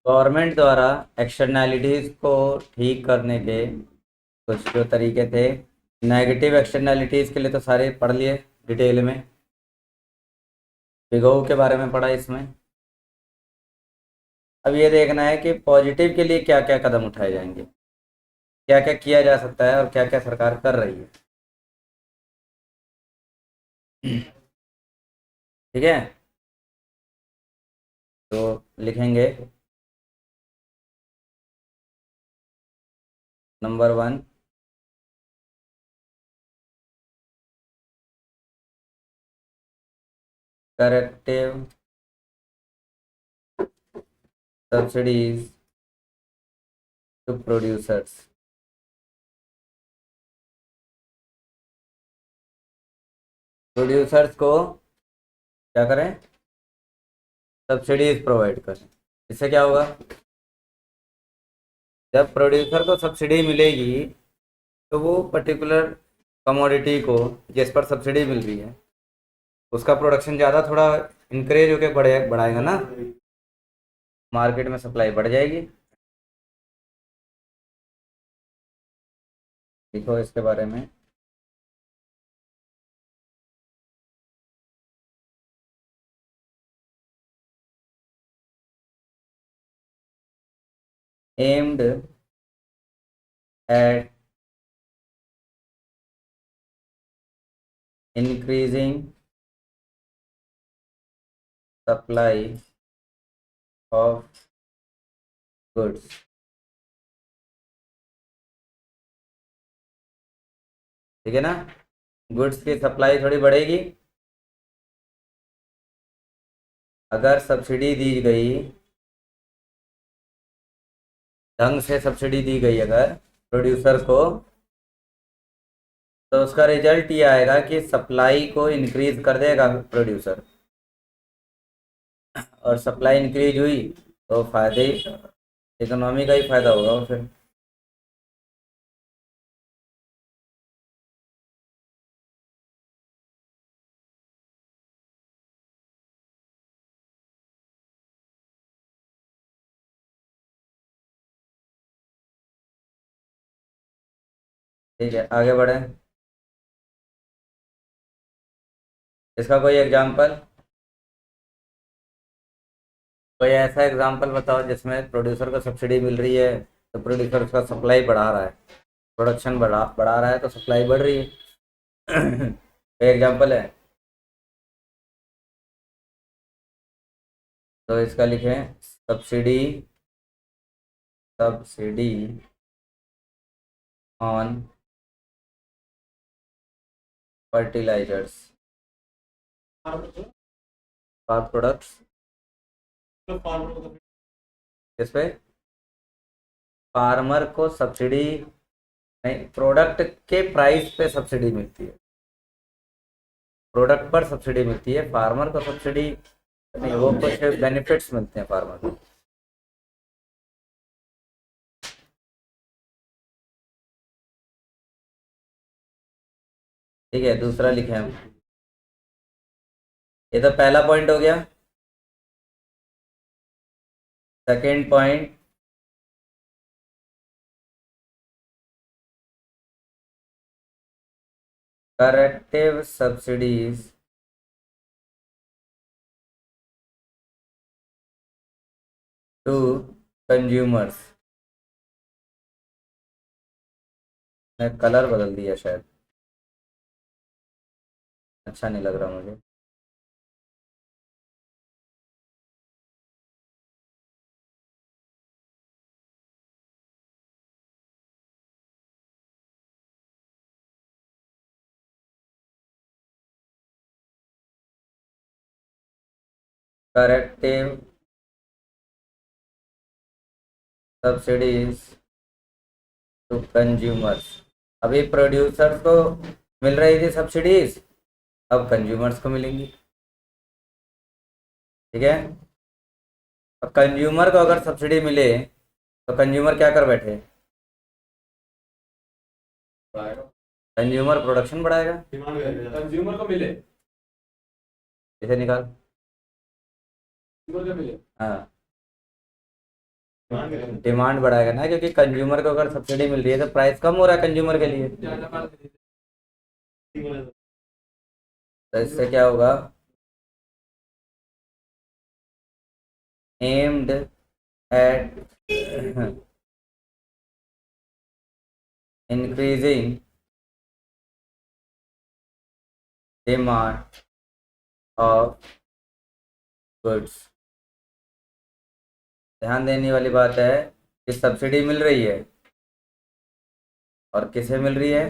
Government द्वारा externalities को ठीक करने के कुछ जो तरीके थे। नेगेटिव एक्सटर्नैलिटीज़ के लिए तो सारे पढ़ लिए डिटेल में। बिगोव के बारे में पढ़ा इसमें। अब ये देखना है कि पॉजिटिव के लिए क्या क्या कदम उठाए जाएंगे, क्या क्या किया जा सकता है और क्या क्या सरकार कर रही है। ठीक है, तो लिखेंगे number 1, corrective subsidies to producers. Producers को क्या करें, सब्सिडीज प्रोवाइड करें। इससे क्या होगा, जब प्रोड्यूसर को सब्सिडी मिलेगी तो वो पर्टिकुलर कमोडिटी को जिस पर सब्सिडी मिल रही है उसका प्रोडक्शन ज़्यादा थोड़ा इंकरेज होकर बढ़ाएगा ना, मार्केट में सप्लाई बढ़ जाएगी। लिखो इसके बारे में। Aimed at increasing supply of goods. ठीक है ना, गुड्स की सप्लाई थोड़ी बढ़ेगी अगर सब्सिडी दी गई, ढंग से सब्सिडी दी गई अगर प्रोड्यूसर को, तो उसका रिजल्ट ये आएगा कि सप्लाई को इंक्रीज कर देगा प्रोड्यूसर, और सप्लाई इंक्रीज हुई तो फायदे, इकोनॉमी का ही फायदा होगा वो फिर। ठीक है, आगे बढ़े। इसका कोई एग्जाम्पल, कोई ऐसा एग्जाम्पल बताओ जिसमें प्रोड्यूसर को सब्सिडी मिल रही है तो प्रोड्यूसर उसका सप्लाई बढ़ा रहा है, प्रोडक्शन बढ़ा बढ़ा रहा है तो सप्लाई बढ़ रही है। कोई एग्जाम्पल है तो इसका लिखें, subsidy, subsidy on fertilisers, farm products. किस पे, फार्मर को सब्सिडी नहीं, प्रोडक्ट के प्राइस पे सब्सिडी मिलती है, प्रोडक्ट पर सब्सिडी मिलती है, फार्मर को सब्सिडी नहीं, वो कुछ बेनिफिट्स मिलते हैं फार्मर को। ठीक है, दूसरा लिखे हम। ये तो पहला पॉइंट हो गया। Second point, corrective subsidies to consumers. मैं कलर बदल दिया शायद, अच्छा नहीं लग रहा मुझे। Corrective subsidies to consumers. अभी प्रोड्यूसर्स को मिल रही थी सब्सिडीज, अब कंज्यूमर्स को मिलेंगी। ठीक है, अब कंज्यूमर को अगर सब्सिडी मिले तो कंज्यूमर क्या कर बैठे, कंज्यूमर प्रोडक्शन बढ़ाएगा, कंज्यूमर को मिले, इसे निकाल। कंज्यूमर को मिले। हाँ, डिमांड बढ़ाएगा ना, क्योंकि कंज्यूमर को अगर सब्सिडी मिल रही है तो प्राइस कम हो रहा है कंज्यूमर के लिए। तो इससे क्या होगा, aimed at increasing demand of goods. ध्यान देने वाली बात है कि सब्सिडी मिल रही है और किसे मिल रही है,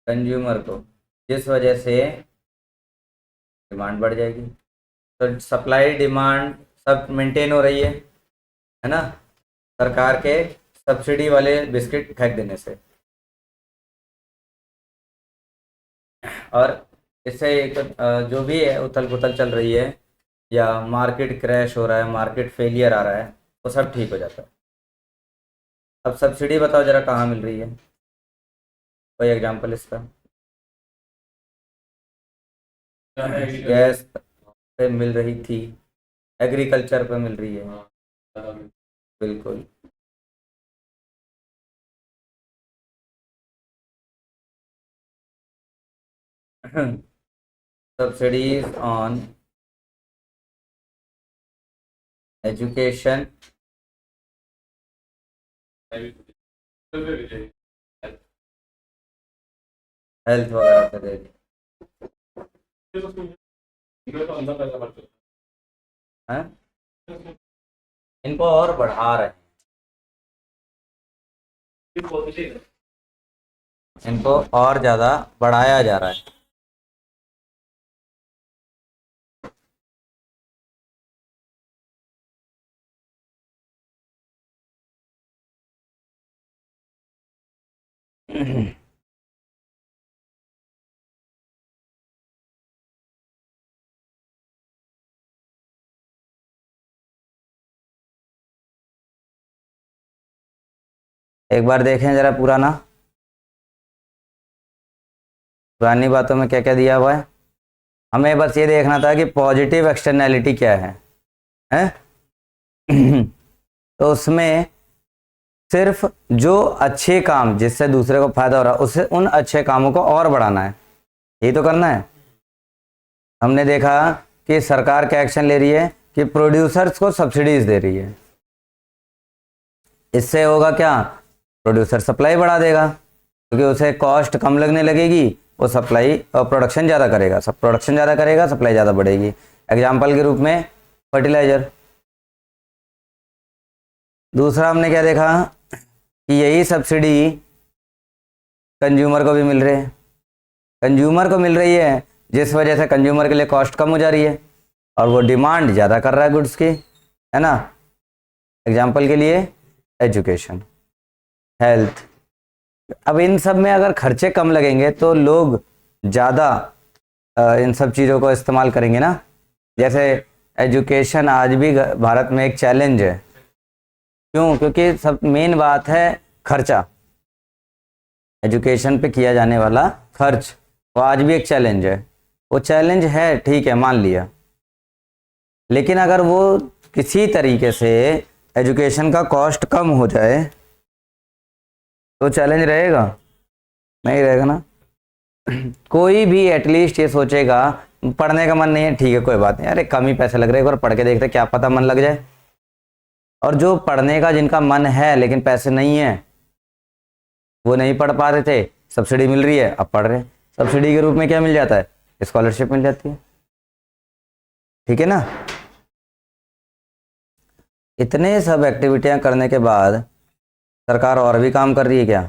कंज्यूमर को, जिस वजह से डिमांड बढ़ जाएगी। तो सप्लाई डिमांड सब मेंटेन हो रही है ना, सरकार के सब्सिडी वाले बिस्किट फेंक देने से। और इससे एक जो भी है उथल पुथल चल रही है या मार्केट क्रैश हो रहा है, मार्केट फेलियर आ रहा है, वो सब ठीक हो जाता है। अब सब्सिडी बताओ जरा कहाँ मिल रही है, कोई एग्जांपल इसका। गैस पे मिल रही थी, एग्रीकल्चर पे मिल रही है, बिल्कुल। सब्सिडीज ऑन एजुकेशन, हेल्थ वगैरह पे दे दी है, इनको और बढ़ा रहे हैं, इनको और ज़्यादा बढ़ाया जा रहा है। एक बार देखें जरा पुराना, पुरानी बातों में क्या क्या दिया हुआ है। हमें बस ये देखना था कि पॉजिटिव एक्सटर्नैलिटी क्या है? तो उसमें सिर्फ जो अच्छे काम जिससे दूसरे को फायदा हो रहा है उसे, उन अच्छे कामों को और बढ़ाना है, यही तो करना है। हमने देखा कि सरकार क्या एक्शन ले रही है कि प्रोड्यूसर्स को सब्सिडीज दे रही है। इससे होगा क्या, प्रोड्यूसर सप्लाई बढ़ा देगा, क्योंकि उसे कॉस्ट कम लगने लगेगी, वो सप्लाई और प्रोडक्शन ज़्यादा करेगा, सब प्रोडक्शन ज़्यादा करेगा, सप्लाई ज़्यादा बढ़ेगी। एग्जाम्पल के रूप में फर्टिलाइजर। दूसरा हमने क्या देखा कि यही सब्सिडी कंज्यूमर को भी मिल रही है, कंज्यूमर को मिल रही है जिस वजह से कंज्यूमर के लिए कॉस्ट कम हो जा रही है और वो डिमांड ज़्यादा कर रहा है गुड्स की, है ना। एग्जाम्पल के लिए एजुकेशन, हेल्थ। अब इन सब में अगर खर्चे कम लगेंगे तो लोग ज़्यादा इन सब चीज़ों को इस्तेमाल करेंगे ना। जैसे एजुकेशन आज भी भारत में एक चैलेंज है, क्यों? क्योंकि सब मेन बात है खर्चा, एजुकेशन पे किया जाने वाला खर्च, वो आज भी एक चैलेंज है। वो चैलेंज है, ठीक है, मान लिया, लेकिन अगर वो किसी तरीके से एजुकेशन का कॉस्ट कम हो जाए तो चैलेंज रहेगा? नहीं रहेगा ना। कोई भी एटलीस्ट ये सोचेगा, पढ़ने का मन नहीं है, ठीक है कोई बात नहीं, अरे कम ही पैसे लग रहे हैं, एक बार पढ़ के देखते क्या पता मन लग जाए। और जो पढ़ने का जिनका मन है लेकिन पैसे नहीं है, वो नहीं पढ़ पा रहे थे, सब्सिडी मिल रही है, अब पढ़ रहे हैं। सब्सिडी के रूप में क्या मिल जाता है, स्कॉलरशिप मिल जाती है, ठीक है ना। इतने सब एक्टिविटियां करने के बाद सरकार और भी काम कर रही है क्या?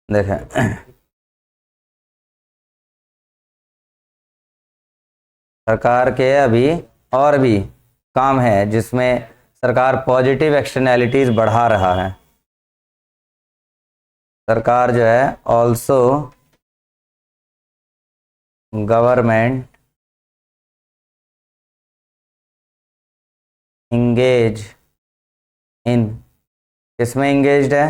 देखें, सरकार के अभी और भी काम है जिसमें सरकार पॉजिटिव एक्सटर्नैलिटीज बढ़ा रहा है। सरकार जो है ऑल्सो गवर्नमेंट इंगेज इन, किसमें इंगेज्ड है,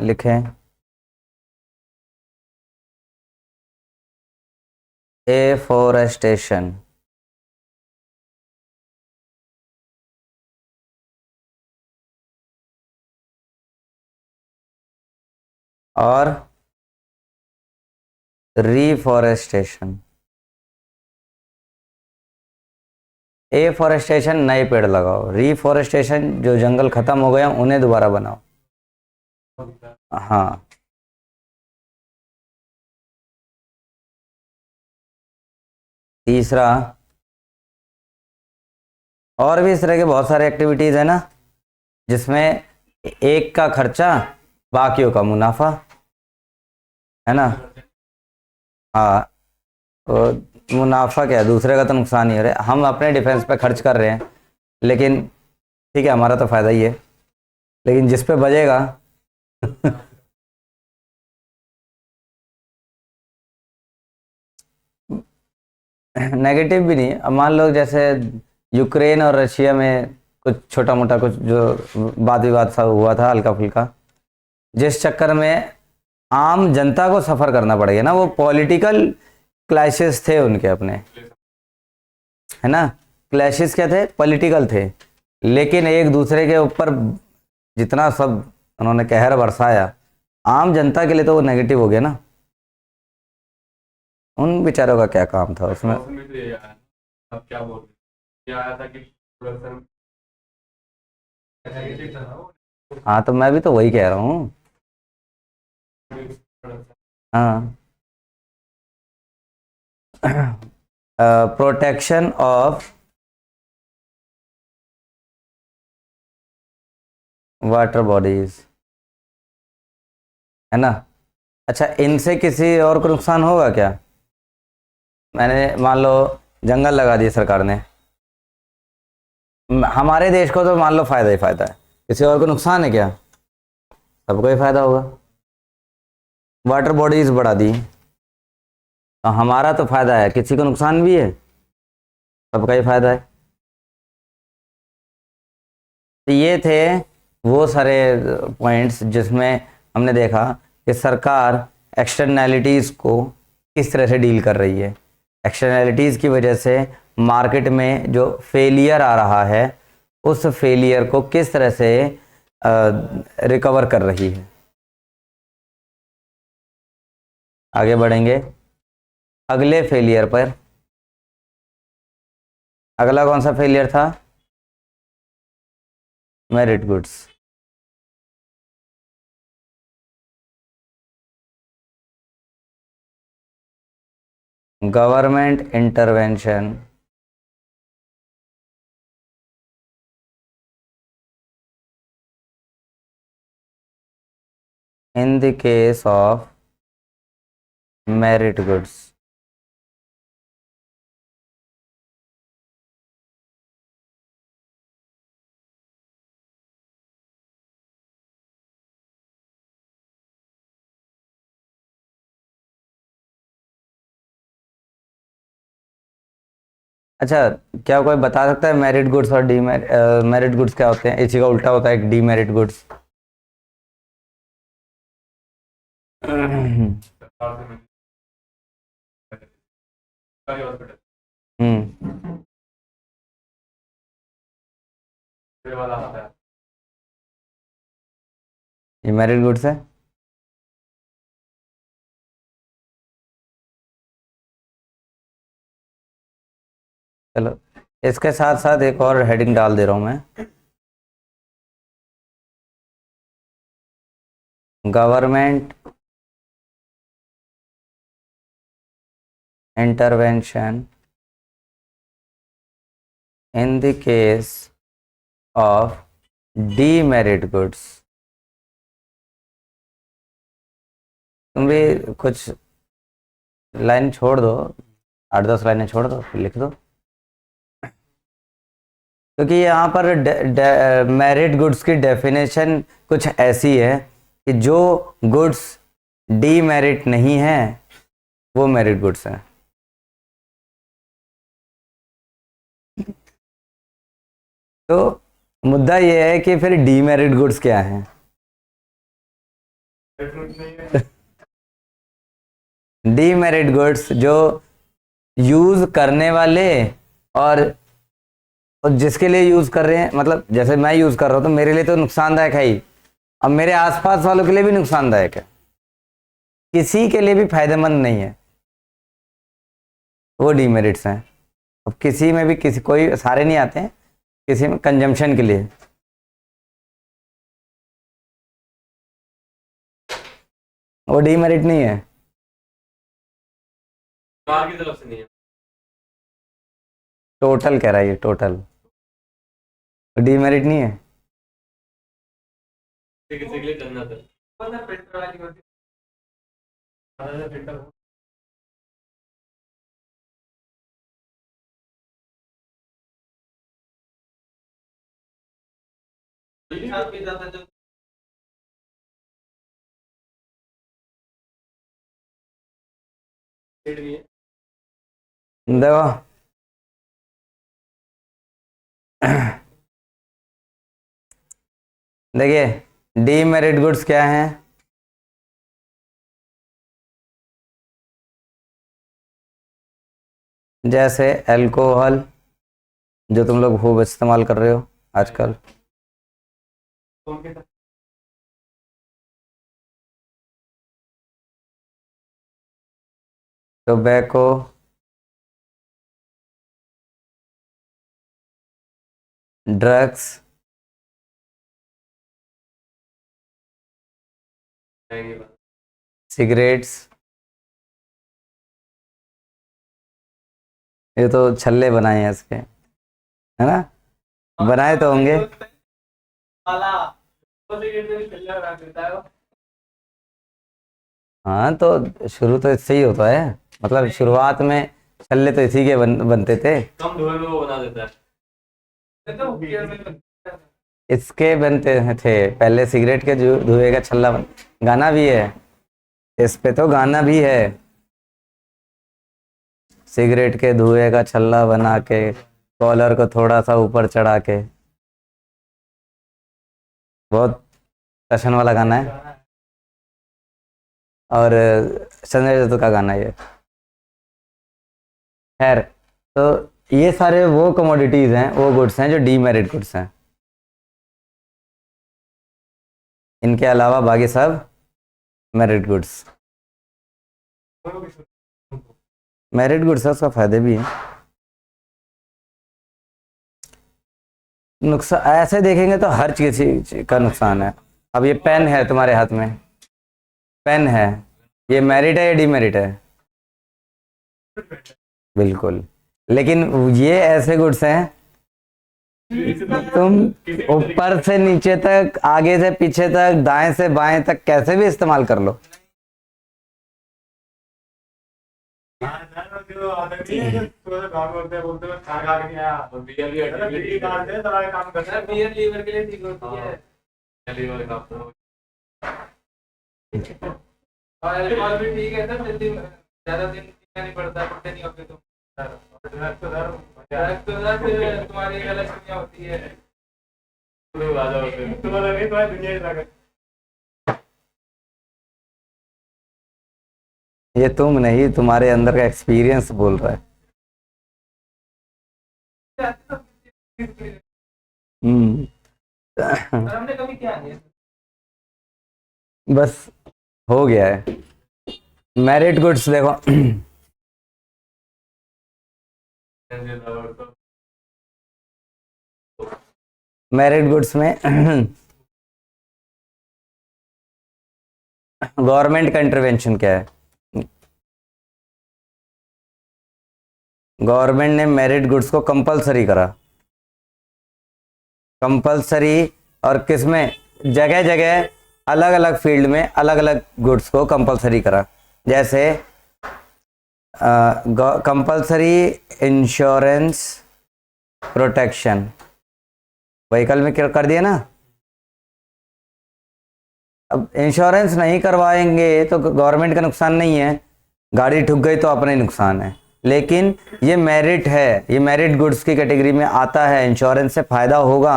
लिखें एफोरेस्टेशन, और रीफॉरेस्टेशन। एफॉरेस्टेशन नए पेड़ लगाओ, रीफॉरेस्टेशन जो जंगल खत्म हो गए हैं उन्हें दोबारा बनाओ। हाँ, तीसरा, और भी इस तरह के बहुत सारे एक्टिविटीज है ना जिसमें एक का खर्चा बाकियों का मुनाफा, है ना। हाँ, तो मुनाफा क्या है, दूसरे का तो नुकसान ही हो रहा है, हम अपने डिफेंस पे खर्च कर रहे हैं लेकिन ठीक है हमारा तो फायदा ही है, लेकिन जिस पे बजेगा नेगेटिव भी नहीं। अब मान लो जैसे यूक्रेन और रशिया में कुछ छोटा मोटा कुछ जो वाद विवाद सा हुआ था हल्का फुल्का, जिस चक्कर में आम जनता को सफर करना पड़ेगा ना, वो पॉलिटिकल क्लैशेस थे उनके अपने, है ना। क्लैशेस क्या थे, पॉलिटिकल थे, लेकिन एक दूसरे के ऊपर जितना सब उन्होंने कहर बरसाया, आम जनता के लिए तो वो नेगेटिव हो गया ना। उन बेचारों का क्या काम था उसमें। मौसम में तो ये आया ना, अब क्या बोल रहे हैं? ये आया था कि प्रोडक्शन नेगेटिव था ना वो, हाँ, तो मैं भी तो वही कह रहा हूँ। प्रोडक्शन। हाँ, प्रोटेक्शन ऑफ वाटर बॉडीज, है ना। अच्छा, इनसे किसी और को नुकसान होगा क्या। मैंने मान लो जंगल लगा दिए सरकार ने, हमारे देश को तो मान लो फायदा ही फायदा है, किसी और को नुकसान है क्या, सबको ही फायदा होगा। वाटर बॉडीज बढ़ा दी तो हमारा तो फायदा है, किसी को नुकसान भी है, सबका ही फायदा है। तो ये थे वो सारे पॉइंट्स जिसमें हमने देखा कि सरकार एक्सटर्नैलिटीज़ को किस तरह से डील कर रही है, एक्सटर्नैलिटीज़ की वजह से मार्केट में जो फेलियर आ रहा है उस फेलियर को किस तरह से रिकवर कर रही है। आगे बढ़ेंगे अगले फेलियर पर। अगला कौन सा फेलियर था, merit goods. Government intervention in the case of merit goods। अच्छा, क्या कोई बता सकता है मेरिट गुड्स और मेरिट गुड्स क्या होते हैं, इसी का उल्टा होता है डीमेरिट गुड्स। सरकार से मिली सरकारी हॉस्पिटल हम्म, ये वाला आता है। ये मेरिट गुड्स है। चलो, इसके साथ साथ एक और हेडिंग डाल दे रहा हूं मैं, government intervention in the case of demerit goods. तुम भी कुछ लाइन छोड़ दो, 8-10 लाइनें छोड़ दो फिर लिख दो, क्योंकि यहाँ पर मेरिट गुड्स की डेफिनेशन कुछ ऐसी है कि जो गुड्स डीमेरिट नहीं है वो मेरिट गुड्स हैं। तो मुद्दा ये है कि फिर डीमेरिट गुड्स क्या हैं। Definitely नहीं है। डीमेरिट गुड्स जो यूज करने वाले और जिसके लिए यूज कर रहे हैं, मतलब जैसे मैं यूज कर रहा हूं तो मेरे लिए तो नुकसानदायक है ही, अब मेरे आसपास वालों के लिए भी नुकसानदायक है, किसी के लिए भी फायदेमंद नहीं है, वो डीमेरिट्स हैं। अब किसी में भी किसी कोई सारे नहीं आते हैं, किसी में कंजम्पशन के लिए, वो डीमेरिट नहीं है। सरकार की तरफ से नहीं है, टोटल कह रहा है ये, टोटल डीमेरिट नहीं है। किसी के लिए जन्नत है। फिल्टर वाली होती है, फिल्टर काफी ज्यादा जो भी है। देखो देखिए डीमेरिट गुड्स क्या हैं, जैसे अल्कोहल जो तुम लोग खूब इस्तेमाल कर रहे हो आजकल, उनके साथ टोबैको, ड्रग्स, आएंगे बात। सिगरेट्स, ये तो छल्ले बनाए हैं इसके, है ना, बनाए तो होंगे। वाला तो सिगरेट से भी चल रहा देता है वो। हाँ तो शुरू तो इससे ही होता है, मतलब शुरुआत में छल्ले तो इसी के बनते थे, कम धुएं में वो बना देता है। ये तो गियर में लगता है। इसके बनते थे पहले, सिगरेट के धुएं का छल्ला गाना भी है इस पे, तो गाना भी है, सिगरेट के धुएं का छल्ला बना के कॉलर को थोड़ा सा ऊपर चढ़ा के, बहुत टशन वाला गाना है, और संजय दत्त का गाना है ये। खैर, तो ये सारे वो कमोडिटीज हैं, वो गुड्स हैं जो डीमेरिट गुड्स हैं, इनके अलावा बाकी सब मेरिट गुड्स। मेरिट गुड्स है, उसका फायदे भी है, नुकसान ऐसे देखेंगे तो हर चीज का नुकसान है। अब ये पेन है तुम्हारे हाथ में, पेन है, ये मेरिट है या डीमेरिट है? बिल्कुल, लेकिन ये ऐसे गुड्स हैं तुम ऊपर से नीचे तक, आगे से पीछे तक, दाएं से बाएं तक कैसे भी इस्तेमाल कर लो। जो आदमी है जो काम करते हैं, बोलते हैं खाना खा के नहीं आया तो बियर भी काट दे, दवाई काम करता है, बियर लीवर के लिए ठीक होती है, लीवर का तो और अल्कोहल भी ठीक है, सब जल्दी ज्यादा दिन पीना नहीं पड़ता, पड़ते नहीं होते तुम। ड्रग्स तो दर्द तुम्हारी गलत दुनिया होती है, ज्यादा होते हैं तुम्हारा नहीं, तुम्हारी दुनिया ही लगा। ये तुम नहीं, तुम्हारे अंदर का एक्सपीरियंस बोल रहा है। हम्म हमने कभी क्या नहीं बस हो गया है। मेरिट गुड्स देखो मेरिट गुड्स में गवर्नमेंट का इंटरवेंशन क्या है? गवर्नमेंट ने मेरिट गुड्स को कंपलसरी करा, कंपलसरी, और किसमें, जगह जगह अलग अलग फील्ड में अलग अलग गुड्स को कंपलसरी करा, जैसे कंपलसरी इंश्योरेंस प्रोटेक्शन व्हीकल में क्या कर दिया ना। अब इंश्योरेंस नहीं करवाएंगे तो गवर्नमेंट का नुकसान नहीं है, गाड़ी ठुक गई तो अपना ही नुकसान है, लेकिन ये मेरिट है, ये मेरिट गुड्स की कैटेगरी में आता है, इंश्योरेंस से फायदा होगा,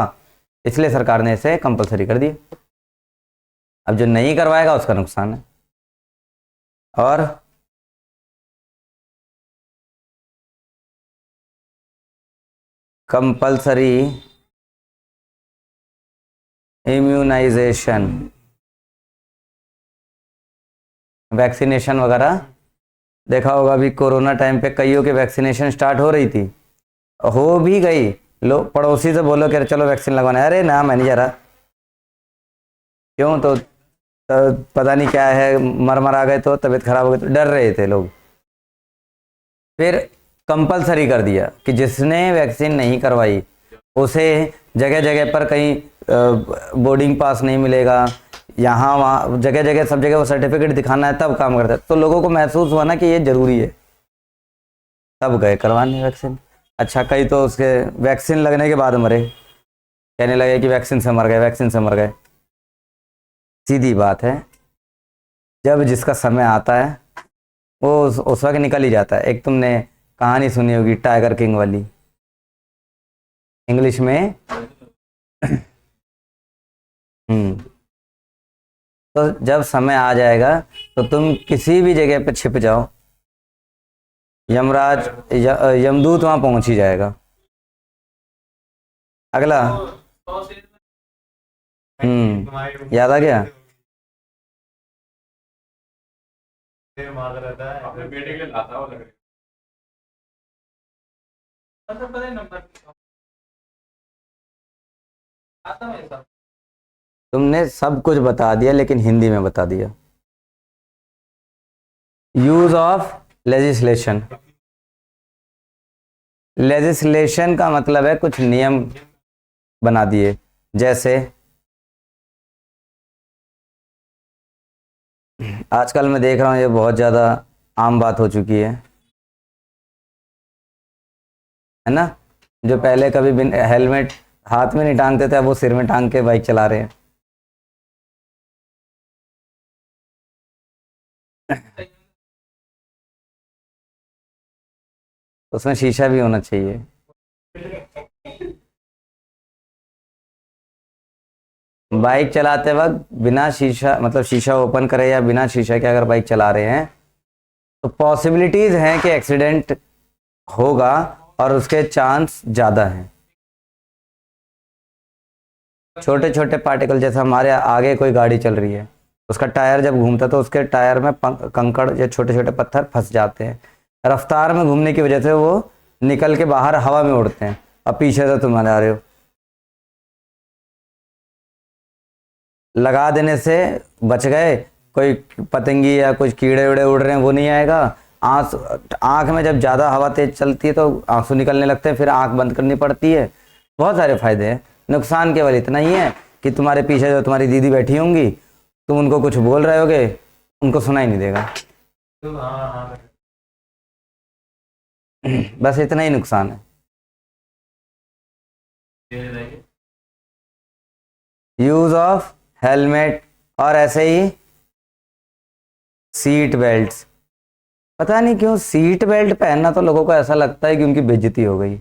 इसलिए सरकार ने इसे कंपलसरी कर दिया। अब जो नहीं करवाएगा उसका नुकसान है। और कंपल्सरी इम्यूनाइजेशन, वैक्सीनेशन वगैरह देखा होगा। अभी कोरोना टाइम पे कईयों के वैक्सीनेशन स्टार्ट हो रही थी, हो भी गई। लोग पड़ोसी से बोलो कि चलो वैक्सीन लगवाना है, अरे ना मैं नहीं जा रहा। क्यों? तो पता नहीं क्या है, मर आ गए तो तबीयत खराब हो गई, तो डर रहे थे लोग। फिर कंपलसरी कर दिया कि जिसने वैक्सीन नहीं करवाई उसे जगह जगह पर कहीं बोर्डिंग पास नहीं मिलेगा, यहाँ वहाँ जगह जगह सब जगह वो सर्टिफिकेट दिखाना है तब काम करता है। तो लोगों को महसूस हुआ ना कि ये ज़रूरी है, तब गए करवाने वैक्सीन। अच्छा, कई तो उसके वैक्सीन लगने के बाद मरे, कहने लगे कि वैक्सीन से मर गए, वैक्सीन से मर गए। सीधी बात है, जब जिसका समय आता है वो उस वक्त निकल ही जाता है। एक तुमने कहानी सुनी होगी टाइगर किंग वाली, इंग्लिश में तो जब समय आ जाएगा तो तुम किसी भी जगह पे छिप जाओ, यमराज यमदूत वहां पहुंच ही जाएगा। अगला याद आ गया। अपने बेटे के लिए लाता है वो लकड़ी। पता है नंबर आता है सब। तुमने सब कुछ बता दिया लेकिन हिंदी में बता दिया। यूज ऑफ लेजिस्लेशन, लेजिस्लेशन का मतलब है कुछ नियम बना दिए। जैसे आजकल मैं देख रहा हूँ ये बहुत ज़्यादा आम बात हो चुकी है ना। जो पहले कभी बिन हेलमेट हाथ में नहीं टांगते थे, अब वो सिर में टांग के बाइक चला रहे हैं। उसमें शीशा भी होना चाहिए। बाइक चलाते वक्त बिना शीशा, मतलब शीशा ओपन करे या बिना शीशा के अगर बाइक चला रहे हैं तो पॉसिबिलिटीज हैं कि एक्सीडेंट होगा और उसके चांस ज़्यादा हैं। छोटे छोटे पार्टिकल, जैसे हमारे आगे कोई गाड़ी चल रही है, उसका टायर जब घूमता है तो उसके टायर में कंकड़ या छोटे छोटे पत्थर फंस जाते हैं। रफ्तार में घूमने की वजह से वो निकल के बाहर हवा में उड़ते हैं, अब पीछे से तुम आ रहे हो, लगा देने से बच गए। कोई पतंगी या कुछ कीड़े उड़े उड़ रहे हैं वो नहीं आएगा। आँख में जब ज़्यादा हवा तेज चलती है तो आंसू निकलने लगते हैं, फिर आँख बंद करनी पड़ती है। बहुत सारे फायदे हैं। नुकसान केवल इतना ही है कि तुम्हारे पीछे जो तुम्हारी दीदी बैठी होंगी, तुम उनको कुछ बोल रहे होगे, उनको सुनाई नहीं देगा। बस इतना ही नुकसान है। यूज ऑफ हेलमेट और ऐसे ही सीट बेल्ट। पता नहीं क्यों सीट बेल्ट पहनना तो लोगों को ऐसा लगता है कि उनकी बेइज्जती हो गई।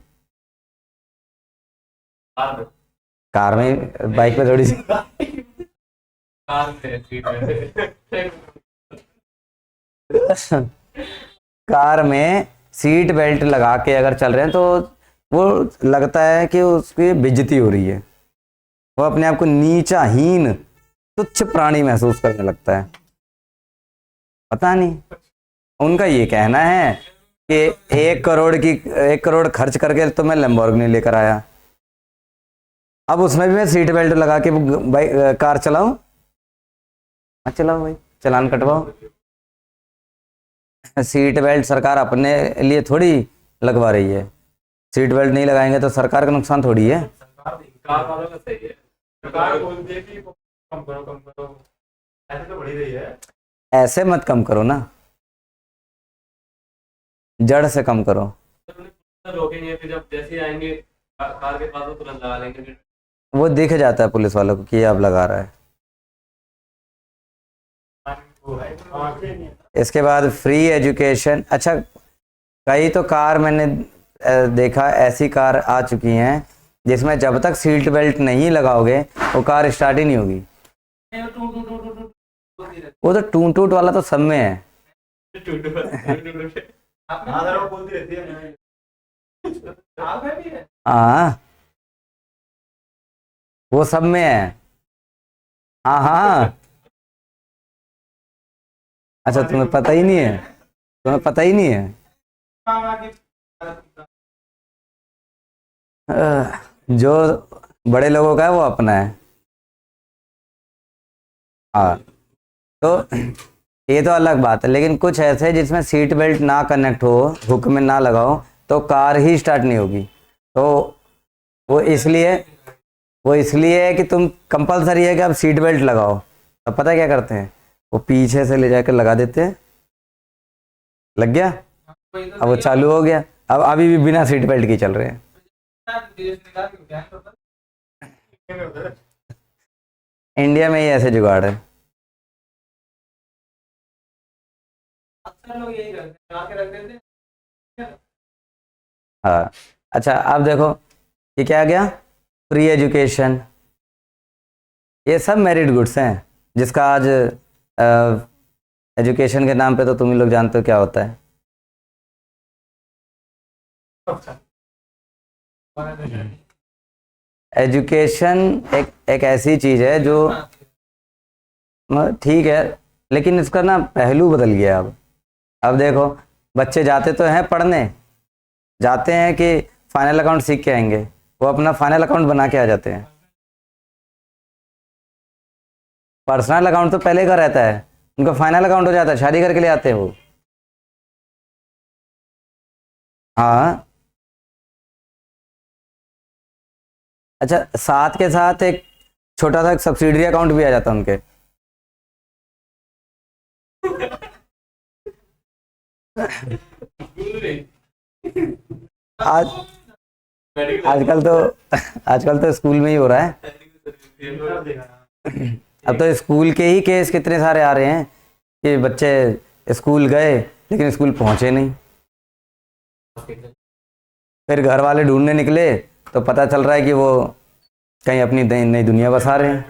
कार में, बाइक पे थोड़ी सी कार में सीट बेल्ट लगा के अगर चल रहे हैं तो वो लगता है कि उसकी बेइज्जती हो रही है। वो अपने आप को नीचा, हीन, तुच्छ प्राणी महसूस करने लगता है। पता नहीं, उनका ये कहना है कि 1 करोड़ खर्च करके तो मैं लैम्बोर्गिनी लेकर आया, अब उसमें भी मैं सीट बेल्ट लगा के बाइक कार चलाऊं? मत चलाओ भाई, चालान कटवाओ। सीट बेल्ट सरकार अपने लिए थोड़ी लगवा रही है। सीट बेल्ट नहीं लगाएंगे तो सरकार का नुकसान थोड़ी है। कार वालों का सही है, सरकार बोलती है कि कम करो, ऐसे तो बढ़ी रही है। ऐसे मत कम करो ना, जड़ से कम करो। रोकेंगे फिर जब जैसे आएंगे कार के पास तो तुरंत लगा लेंगे, फिर वो दिख जाता है पुलिस वालों को कि ये अब लगा रहा है। इसके बाद फ्री एजुकेशन। अच्छा, कई तो कार मैंने देखा, ऐसी कार आ चुकी हैं जिसमें जब तक सीट बेल्ट नहीं लगाओगे वो कार स्टार्ट ही नहीं होगी। वो तो टूट टूट वाला तो सब में है। हाँ वो सब में है। हाँ हाँ। अच्छा तुम्हें पता ही नहीं है, तुम्हें पता ही नहीं है। जो बड़े लोगों का है वो अपना है। हाँ तो ये तो अलग बात है, लेकिन कुछ ऐसे जिसमें सीट बेल्ट ना कनेक्ट हो, हुक में ना लगाओ, तो कार ही स्टार्ट नहीं होगी। तो वो इसलिए वो इसलिए है कि तुम कंपलसरी है कि आप सीट बेल्ट लगाओ। अब पता है क्या करते हैं, वो पीछे से ले जाकर लगा देते हैं, लग गया, अब वो चालू हो गया। अब अभी भी बिना सीट बेल्ट के चल रहे हैं। इंडिया में ही ऐसे जुगाड़ है। हाँ अच्छा अब देखो, ये क्या आ गया, फ्री एजुकेशन। ये सब मेरिट गुड्स हैं, जिसका आज एजुकेशन के नाम पे तो तुम ही लोग जानते हो क्या होता है। एजुकेशन एक एक ऐसी चीज है जो ठीक है, लेकिन इसका ना पहलू बदल गया अब देखो, बच्चे जाते तो हैं पढ़ने, जाते हैं कि फाइनल अकाउंट सीख के आएंगे, वो अपना फाइनल अकाउंट बना के आ जाते हैं। पर्सनल अकाउंट तो पहले का रहता है, उनका फाइनल अकाउंट हो जाता है, शादी करके ले आते हैं वो। हाँ अच्छा, साथ के साथ एक छोटा सा सब्सिडरी अकाउंट भी आ जाता है उनके। आज आजकल तो स्कूल में ही हो रहा है। अब तो स्कूल के ही केस कितने सारे आ रहे हैं कि बच्चे स्कूल गए लेकिन स्कूल पहुंचे नहीं, फिर घर वाले ढूंढने निकले तो पता चल रहा है कि वो कहीं अपनी नई दुनिया बसा रहे हैं।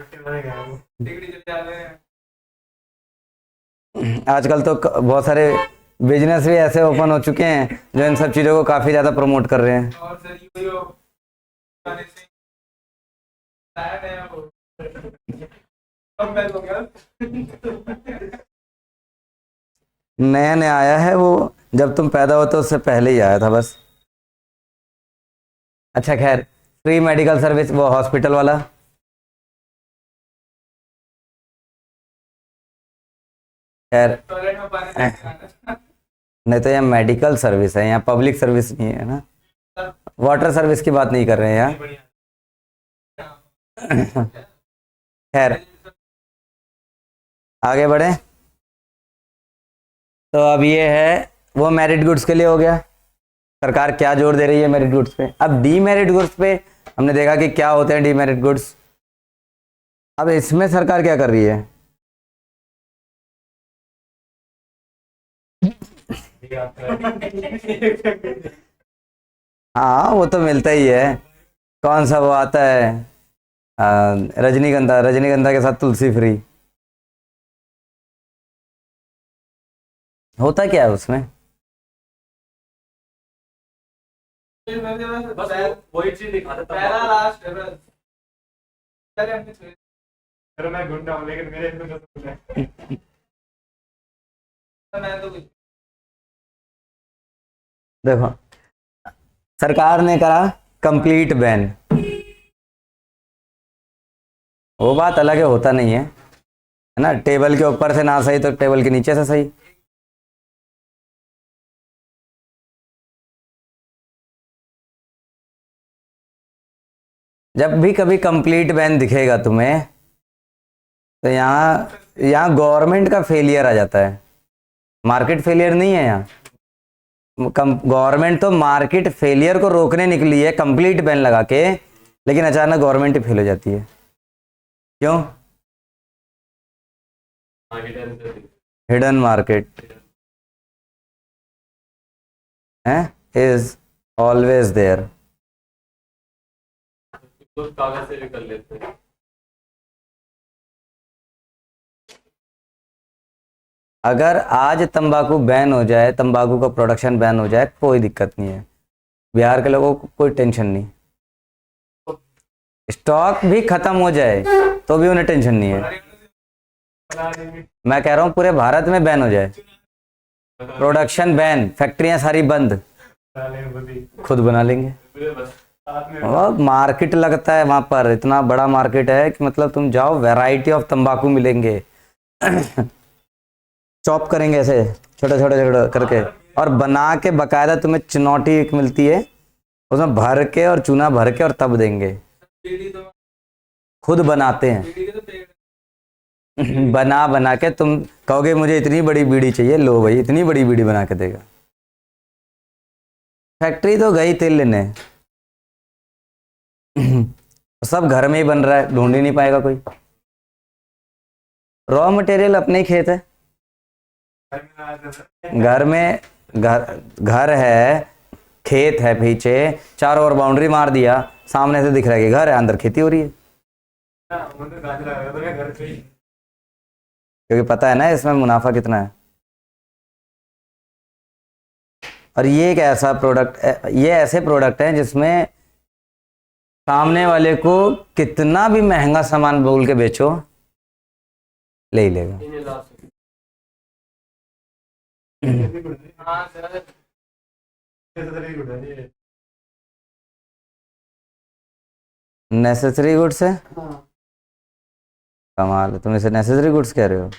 आजकल तो बहुत सारे बिजनेस भी ऐसे ओपन हो चुके हैं जो इन सब चीज़ों को काफ़ी ज़्यादा प्रमोट कर रहे हैं। नया नया आया है वो, जब तुम पैदा होते उससे पहले ही आया था बस। अच्छा खैर, फ्री मेडिकल सर्विस वो हॉस्पिटल वाला। खैर नहीं तो यहाँ मेडिकल सर्विस है, यहाँ पब्लिक सर्विस नहीं है ना। वाटर सर्विस की बात नहीं कर रहे हैं यहाँ। खैर आगे बढ़े, तो अब ये है वो मेरिट गुड्स के लिए हो गया। सरकार क्या जोर दे रही है मेरिट गुड्स पे। अब डीमेरिट गुड्स पे हमने देखा कि क्या होते हैं डीमेरिट गुड्स। अब इसमें सरकार क्या कर रही है, हाँ वो तो मिलता ही है। कौन सा वो आता है, रजनीगंधा, रजनीगंधा के साथ तुलसी फ्री। होता क्या है उसमें, बस वही चीज दिखा देता पहला लास्ट फिर मैं गुंडा हूं लेकिन मेरे इसमें तो मैं तो देखो सरकार ने करा कंप्लीट बैन, वो बात अलग है, होता नहीं है ना। टेबल के ऊपर से ना सही तो टेबल के नीचे से सही। जब भी कभी कंप्लीट बैन दिखेगा तुम्हें, तो यहाँ यहाँ गवर्नमेंट का फेलियर आ जाता है, मार्केट फेलियर नहीं है यहाँ। गवर्नमेंट तो मार्केट फेलियर को रोकने निकली है कंप्लीट बैन लगा के, लेकिन अचानक गवर्नमेंट ही फेल हो जाती है। क्यों, हिडन मार्केट है इज ऑलवेज देयर। कागज से भी कर लेते हैं। अगर आज तंबाकू बैन हो जाए, तंबाकू का प्रोडक्शन बैन हो जाए, कोई दिक्कत नहीं है, बिहार के लोगों को कोई टेंशन नहीं। स्टॉक भी खत्म हो जाए तो भी उन्हें टेंशन नहीं है। मैं कह रहा हूँ पूरे भारत में बैन हो जाए, प्रोडक्शन बैन, फैक्ट्रियां सारी बंद, खुद बना लेंगे। और मार्केट लगता है वहां पर, इतना बड़ा मार्केट है कि मतलब तुम जाओ, वैरायटी ऑफ तंबाकू मिलेंगे। चॉप करेंगे ऐसे छोटे छोटे छोटे करके, और बना के बकायदा तुम्हें चिनौटी एक मिलती है, उसमें भर के और चूना भर के और तब देंगे। खुद बनाते हैं। बना बना के तुम कहोगे मुझे इतनी बड़ी बीड़ी चाहिए, लो भाई इतनी बड़ी बीड़ी बना के देगा। फैक्ट्री तो गई तेल लेने। सब घर में ही बन रहा है, ढूंढ ही नहीं पाएगा कोई। रॉ मटेरियल अपने ही खेत है, घर में, घर है, खेत है पीछे, चारों ओर बाउंड्री मार दिया, सामने से दिख रहा है कि घर है, अंदर खेती हो रही है। क्योंकि पता है ना इसमें मुनाफा कितना है। और ये एक ऐसा प्रोडक्ट, ये ऐसे प्रोडक्ट हैं जिसमें सामने वाले को कितना भी महंगा सामान बोल के बेचो, ले ही लेगा। नेसेसरी गुड्स है, कमाल है, तुम इसे नेसेसरी गुड्स कह रहे हो।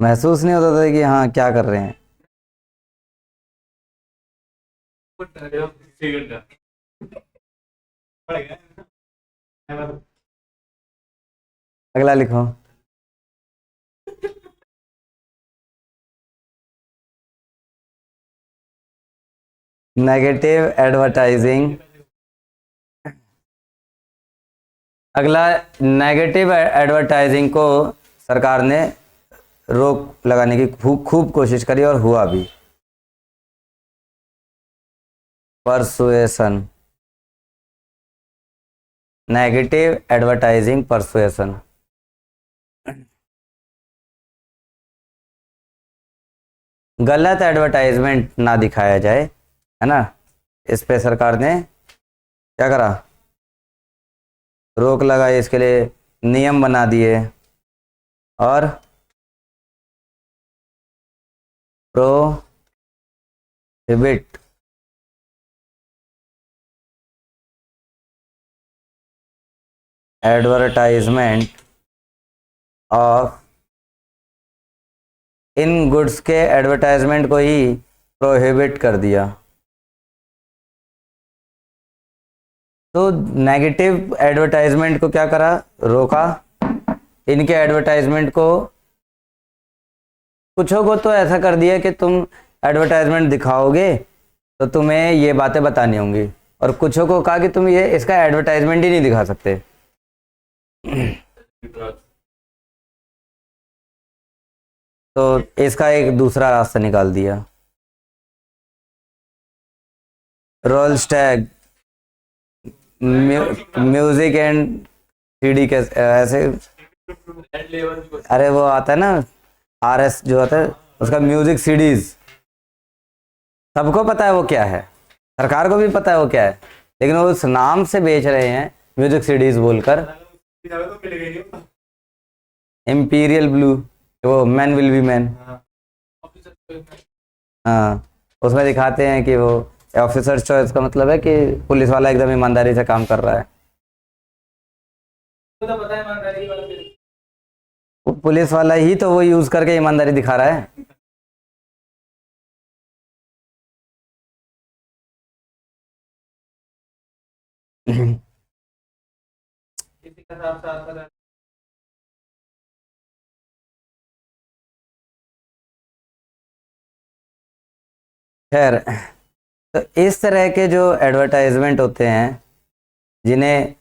महसूस नहीं होता था कि हाँ क्या कर रहे हैं। अगला लिखो। Negative advertising. अगला, नेगेटिव एडवर्टाइजिंग को सरकार ने रोक लगाने की खूब कोशिश करी और हुआ भी। Persuasion, negative advertising persuasion. गलत एडवर्टाइजमेंट ना दिखाया जाए, है ना, इस पे सरकार ने क्या करा, रोक लगाई, इसके लिए नियम बना दिए और prohibit advertisement of, in goods के एडवर्टाइजमेंट को ही प्रोहिबिट कर दिया। तो नेगेटिव एडवर्टाइजमेंट को क्या करा, रोका। इनके एडवर्टाइजमेंट को, कुछों को तो ऐसा कर दिया कि तुम एडवर्टाइजमेंट दिखाओगे तो तुम्हें ये बातें बतानी होंगी, और कुछों को कहा कि तुम ये इसका एडवर्टाइजमेंट ही नहीं दिखा सकते। तो इसका एक दूसरा रास्ता निकाल दिया, rolls tag, music and CD के ऐसे, अरे वो आता है ना RS जो आता है उसका, म्यूजिक सीडीज, सबको पता है वो क्या है, सरकार को भी पता है वो क्या है, लेकिन वो उस नाम से बेच रहे हैं म्यूजिक सीडीज बोलकर। इंपीरियल ब्लू, वो मैन विल बी मैन, हाँ, उसमें दिखाते हैं कि वो ऑफिसर चॉइस का मतलब है कि पुलिस वाला एकदम ईमानदारी से काम कर रहा है। तो पता है ईमानदारी वाला, वो पुलिस वाला ही तो वो यूज करके ईमानदारी दिखा रहा है। खैर, तो इस तरह के जो एडवर्टाइजमेंट होते हैं, जिन्हें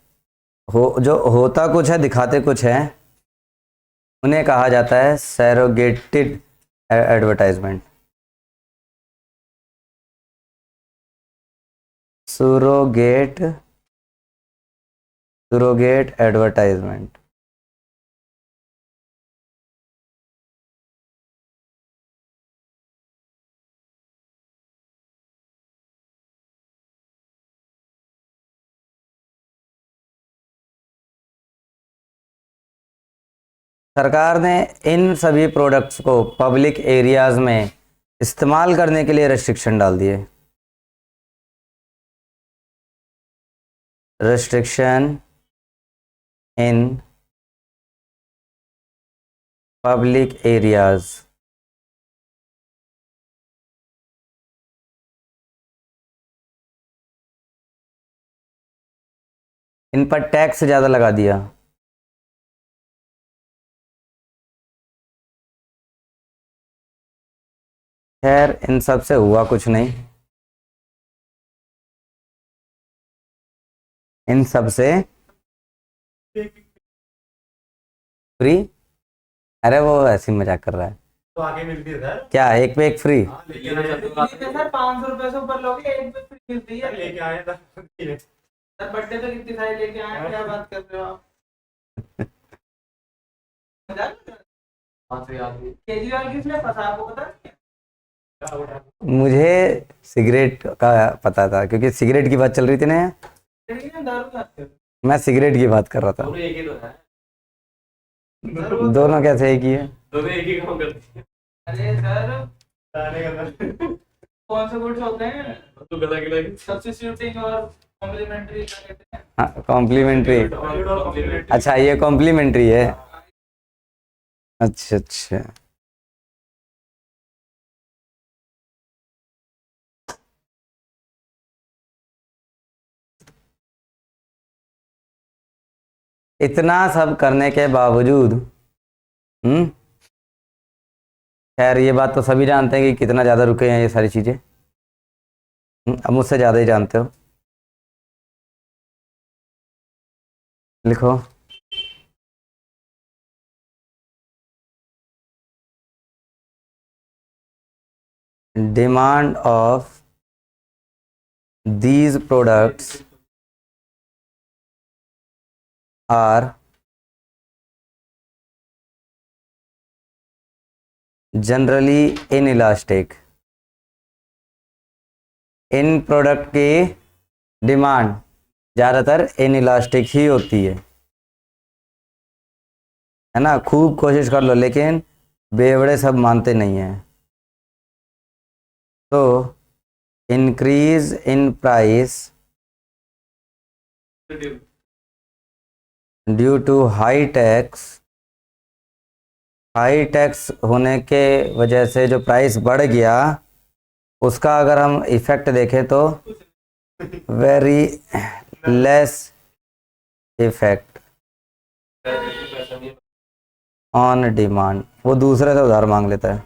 जो होता कुछ है दिखाते कुछ है, उन्हें कहा जाता है सैरोगेटेड एडवर्टाइजमेंट, सुरोगेट, सुरोगेट एडवर्टाइजमेंट। सरकार ने इन सभी प्रोडक्ट्स को पब्लिक एरियाज में इस्तेमाल करने के लिए रेस्ट्रिक्शन डाल दिए। Restriction in public areas. इन पर टैक्स ज़्यादा लगा दिया। खैर इन सब से हुआ कुछ नहीं, इन सब से फ्री। अरे वो ऐसे ही मजाक कर रहा है। तो आगे मिलती है सर। क्या एक पे एक फ्री? हाँ, लेकिन सर 500 रुपए से ऊपर लोगे एक पे फ्री मिलती है। लेके आए सर बर्थडे पे कितनी सारी लेके आए, क्या बात कर रहे हो आप? केजरीवाल किसने फंसा आपको पता नहीं? मुझे सिगरेट का पता था क्योंकि सिगरेट की बात चल रही थी ना यहाँ। दारू खाते हो? मैं सिगरेट की बात कर रहा था। दोनों एक ही तो है। दोनों कैसे एक ही है? दोनों एक ही काम करते हैं। अरे सर कौन से गुड्स होते हैं? तो गला गिला सब्स्टिट्यूटिंग और कॉम्प्लीमेंट्री क्या कहते हैं? हाँ कॉम्प्लीमेंट्री। अच्छा ये कॉम्प्लीमेंट्री है। अच्छा अच्छा। इतना सब करने के बावजूद खैर ये बात तो सभी जानते हैं कि कितना ज़्यादा रुके हैं ये सारी चीज़ें। अब मुझसे ज़्यादा ही जानते हो। लिखो demand of these products are generally inelastic। In product की डिमांड ज़्यादातर इनइलास्टिक ही होती है ना। खूब कोशिश कर लो लेकिन बेवड़े सब मानते नहीं हैं। तो increase in price due to high tax होने के वजह से जो प्राइस बढ़ गया उसका अगर हम इफेक्ट देखें तो very less effect on demand. वो दूसरे से उधार मांग लेता है,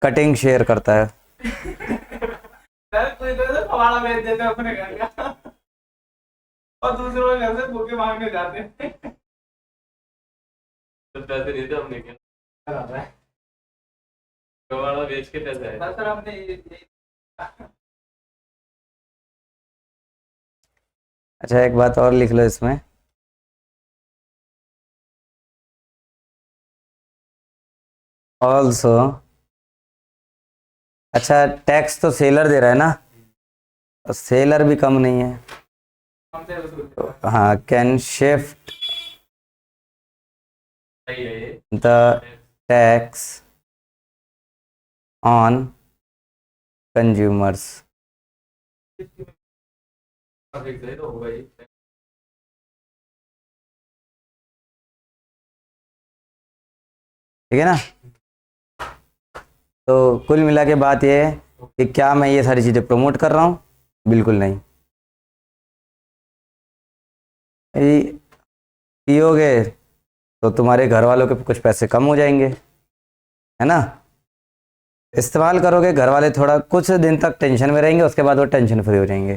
कटिंग शेयर करता है। फवाड़ा बेच देते अपने घर का और दूसरों के घर से भूखे मांगने जाते हैं। तो पैसे नहीं थे हमने क्या फवाड़ा बेच के पैसे आए सर हमने। अच्छा एक बात और लिख लो इसमें, ऑल्सो। अच्छा टैक्स तो सेलर दे रहा है ना, सेलर भी कम नहीं है। हाँ can shift the tax on consumers. ठीक है ना। तो कुल मिला के बात यह है कि क्या मैं ये सारी चीज़ें प्रमोट कर रहा हूँ? बिल्कुल नहीं। पियोगे तो तुम्हारे घर वालों के कुछ पैसे कम हो जाएंगे, है ना। इस्तेमाल करोगे घर वाले थोड़ा कुछ दिन तक टेंशन में रहेंगे, उसके बाद वो टेंशन फ्री हो जाएंगे।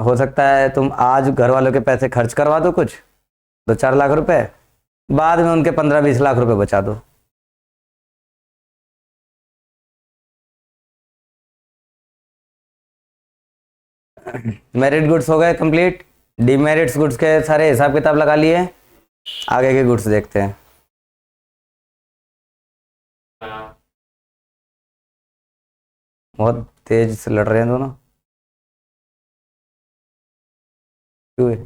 हो सकता है तुम आज घर वालों के पैसे खर्च करवा दो कुछ 2-4 लाख रुपए, बाद में उनके 15-20 लाख रुपए बचा दो। मेरिट गुड्स हो गए कंप्लीट। डीमेरिट्स गुड्स के सारे हिसाब किताब लगा लिए, आगे के गुड्स देखते हैं। बहुत तेज से लड़ रहे हैं दोनों, क्यों है?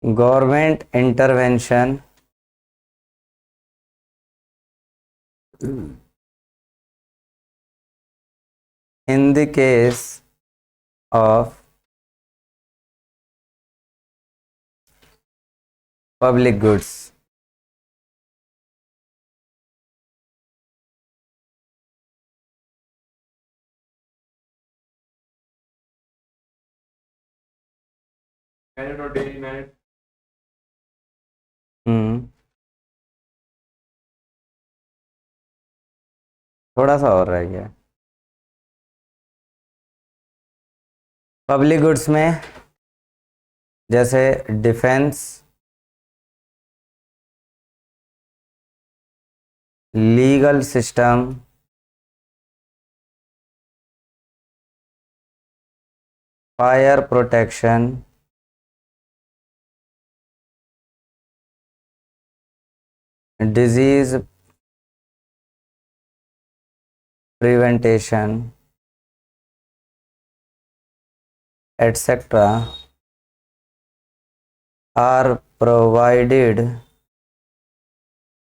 Government intervention in the case of public goods. मैंने तो डेली मैंने थोड़ा सा और रह गया। पब्लिक गुड्स में जैसे defence, legal system, fire protection, disease prevention etc. are provided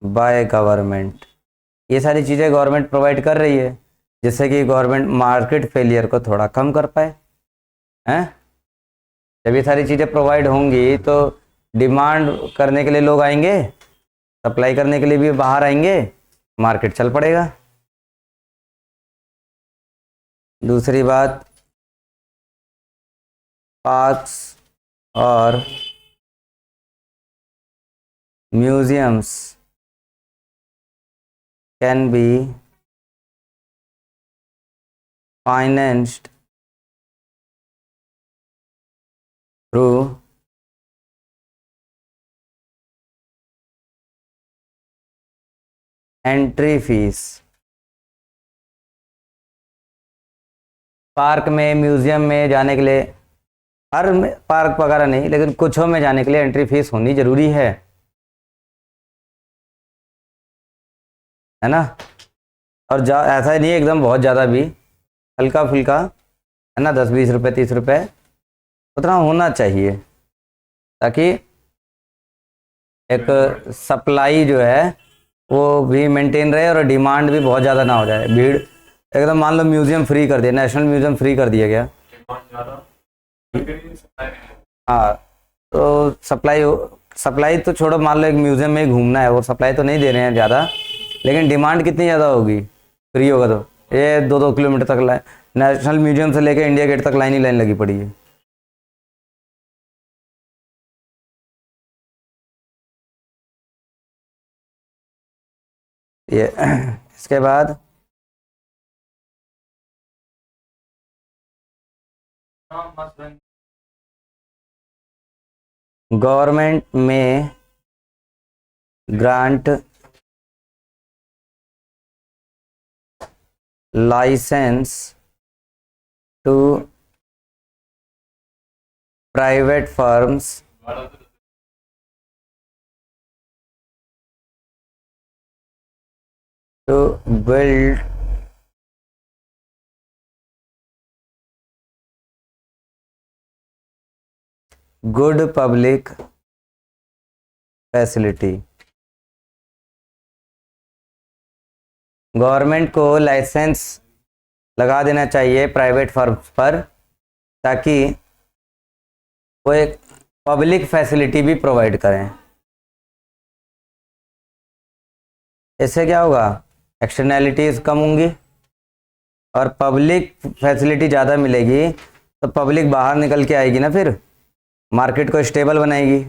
by government। ये सारी चीज़ें गवर्नमेंट प्रोवाइड कर रही है जिससे कि गवर्नमेंट मार्केट फेलियर को थोड़ा कम कर पाए हैं। जब ये सारी चीज़ें प्रोवाइड होंगी तो डिमांड करने के लिए लोग आएंगे, सप्लाई करने के लिए भी बाहर आएंगे, मार्केट चल पड़ेगा। दूसरी बात, पार्क्स और museums can be financed through entry fees. Park में, म्यूजियम में जाने के लिए, हर पार्क वगैरह नहीं लेकिन कुछों में जाने के लिए एंट्री फीस होनी जरूरी है ना। और ऐसा ही नहीं एकदम बहुत ज़्यादा भी, हल्का फुल्का है ना, 10-20 रुपये 30 रुपये उतना होना चाहिए ताकि एक सप्लाई जो है वो भी मेंटेन रहे और डिमांड भी बहुत ज़्यादा ना हो जाए। भीड़ एकदम, मान लो म्यूजियम फ्री कर दिया, नेशनल म्यूजियम फ्री कर दिया गया, हाँ, तो सप्लाई तो छोड़ो, मान लो एक म्यूजियम में ही घूमना है, वो सप्लाई तो नहीं दे रहे हैं ज़्यादा, लेकिन डिमांड कितनी ज़्यादा होगी, फ्री होगा तो ये 2-2 किलोमीटर तक लाइन, नेशनल म्यूजियम से लेकर इंडिया गेट तक लाइन ही लाइन लगी पड़ी है। ये इसके बाद गवर्नमेंट में grant licence to private firms to build good public facility। Government को लाइसेंस लगा देना चाहिए प्राइवेट फर्म्स पर ताकि वो एक पब्लिक फैसिलिटी भी प्रोवाइड करें। इससे क्या होगा, एक्सटर्नैलिटीज़ कम होंगी और पब्लिक फैसिलिटी ज़्यादा मिलेगी तो पब्लिक बाहर निकल के आएगी ना, फिर मार्केट को स्टेबल बनाएगी।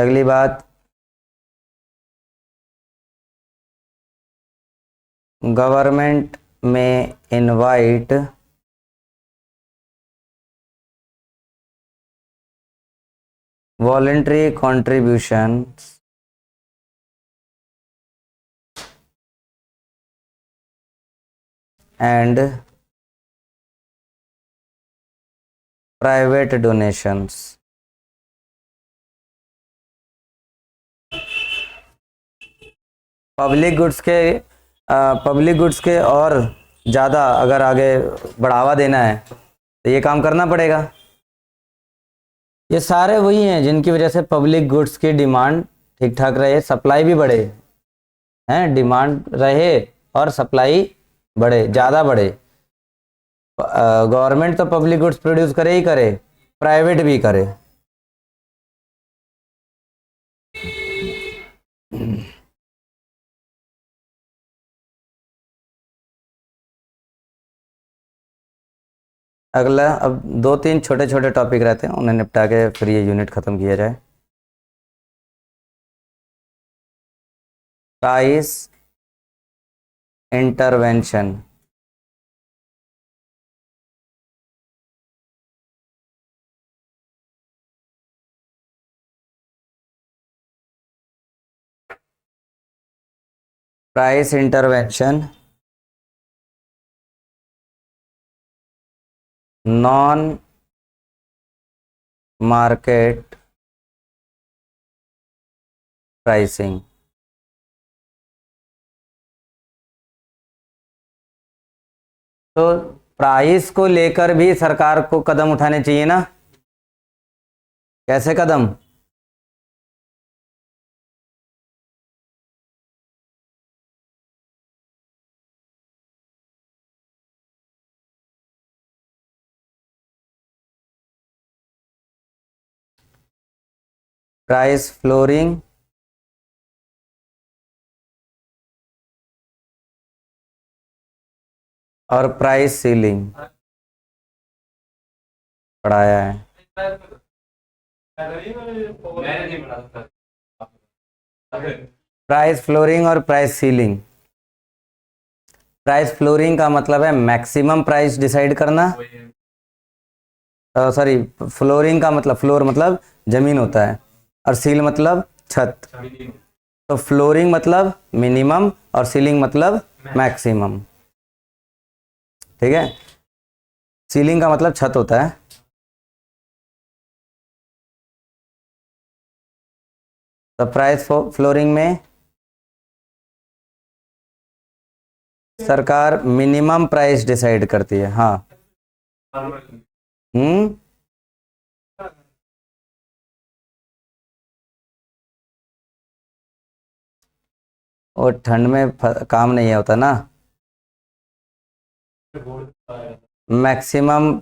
अगली बात, गवर्नमेंट में invite voluntary contributions and private donations। Public goods के और ज़्यादा अगर आगे बढ़ावा देना है तो ये काम करना पड़ेगा। ये सारे वही हैं जिनकी वजह से पब्लिक गुड्स की डिमांड ठीक ठाक रहे, सप्लाई भी बढ़े, हैं, डिमांड रहे और सप्लाई बढ़े, ज़्यादा बढ़े। गवर्नमेंट तो पब्लिक गुड्स प्रोड्यूस करे ही करे, प्राइवेट भी करे। अगला, अब दो तीन छोटे छोटे टॉपिक रहते हैं, उन्हें निपटा के फिर ये यूनिट ख़त्म किया जाए। Price intervention. Price intervention non market pricing. तो प्राइस को लेकर भी सरकार को कदम उठाने चाहिए ना। कैसे कदम? प्राइस फ्लोरिंग और प्राइस सीलिंग पढ़ाया है। प्राइस फ्लोरिंग और प्राइस सीलिंग। प्राइस फ्लोरिंग का मतलब है मैक्सिमम प्राइस डिसाइड करना। सॉरी, फ्लोरिंग का मतलब, फ्लोर मतलब जमीन होता है और सील मतलब छत। तो फ्लोरिंग मतलब मिनिमम और सीलिंग मतलब मैक्सिमम। ठीक है, सीलिंग का मतलब छत होता है। तो प्राइस फ्लोरिंग में सरकार मिनिमम प्राइस डिसाइड करती है। हाँ। हम्म। और ठंड में काम नहीं होता ना। Maximum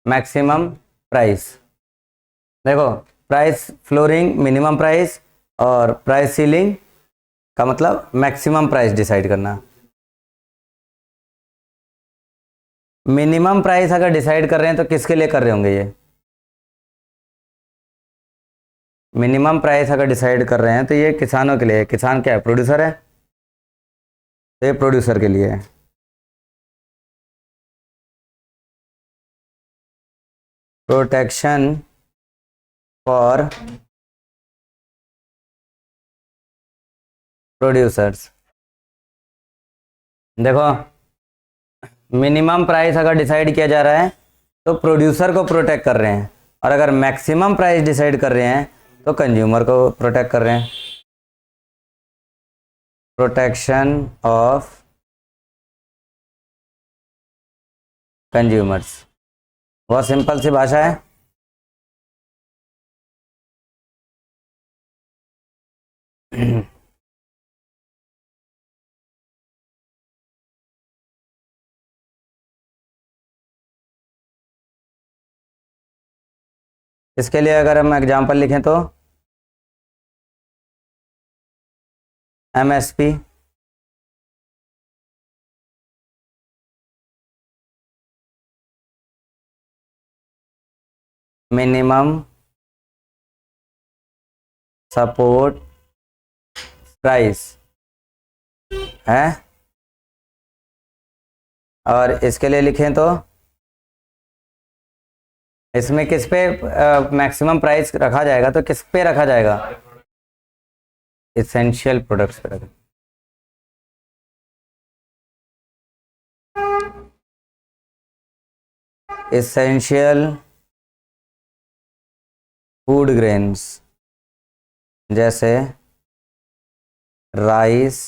maximum price. देखो, प्राइस फ्लोरिंग मिनिमम प्राइस और प्राइस सीलिंग का मतलब मैक्सिमम प्राइस डिसाइड करना। मिनिमम प्राइस अगर डिसाइड कर रहे हैं तो किसके लिए कर रहे होंगे ये? मिनिमम प्राइस अगर डिसाइड कर रहे हैं तो ये किसानों के लिए है। किसान क्या है? प्रोड्यूसर है। तो ये प्रोड्यूसर के लिए है। Protection for producers. देखो, मिनिमम प्राइस अगर डिसाइड किया जा रहा है तो प्रोड्यूसर को प्रोटेक्ट कर रहे हैं, और अगर मैक्सिमम प्राइस डिसाइड कर रहे हैं तो कंज्यूमर को प्रोटेक्ट कर रहे हैं। प्रोटेक्शन ऑफ कंज्यूमर्स, बहुत सिंपल सी भाषा है। इसके लिए अगर हम एग्जांपल लिखें तो एमएसपी, मिनिमम सपोर्ट प्राइस है। और इसके लिए लिखें तो इसमें किस पे मैक्सिमम प्राइस रखा जाएगा, तो किस पे रखा जाएगा? इसेंशियल प्रोडक्ट्स पे रखा। इसेंशियल फूड ग्रेन्स जैसे राइस,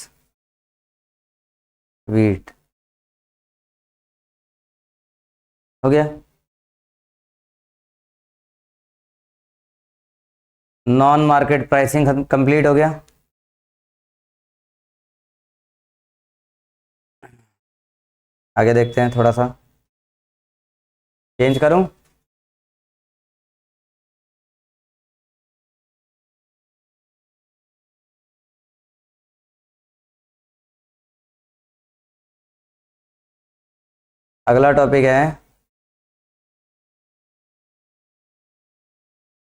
वीट। हो गया। नॉन मार्केट प्राइसिंग कंप्लीट हो गया। आगे देखते हैं, थोड़ा सा चेंज करूं। अगला टॉपिक है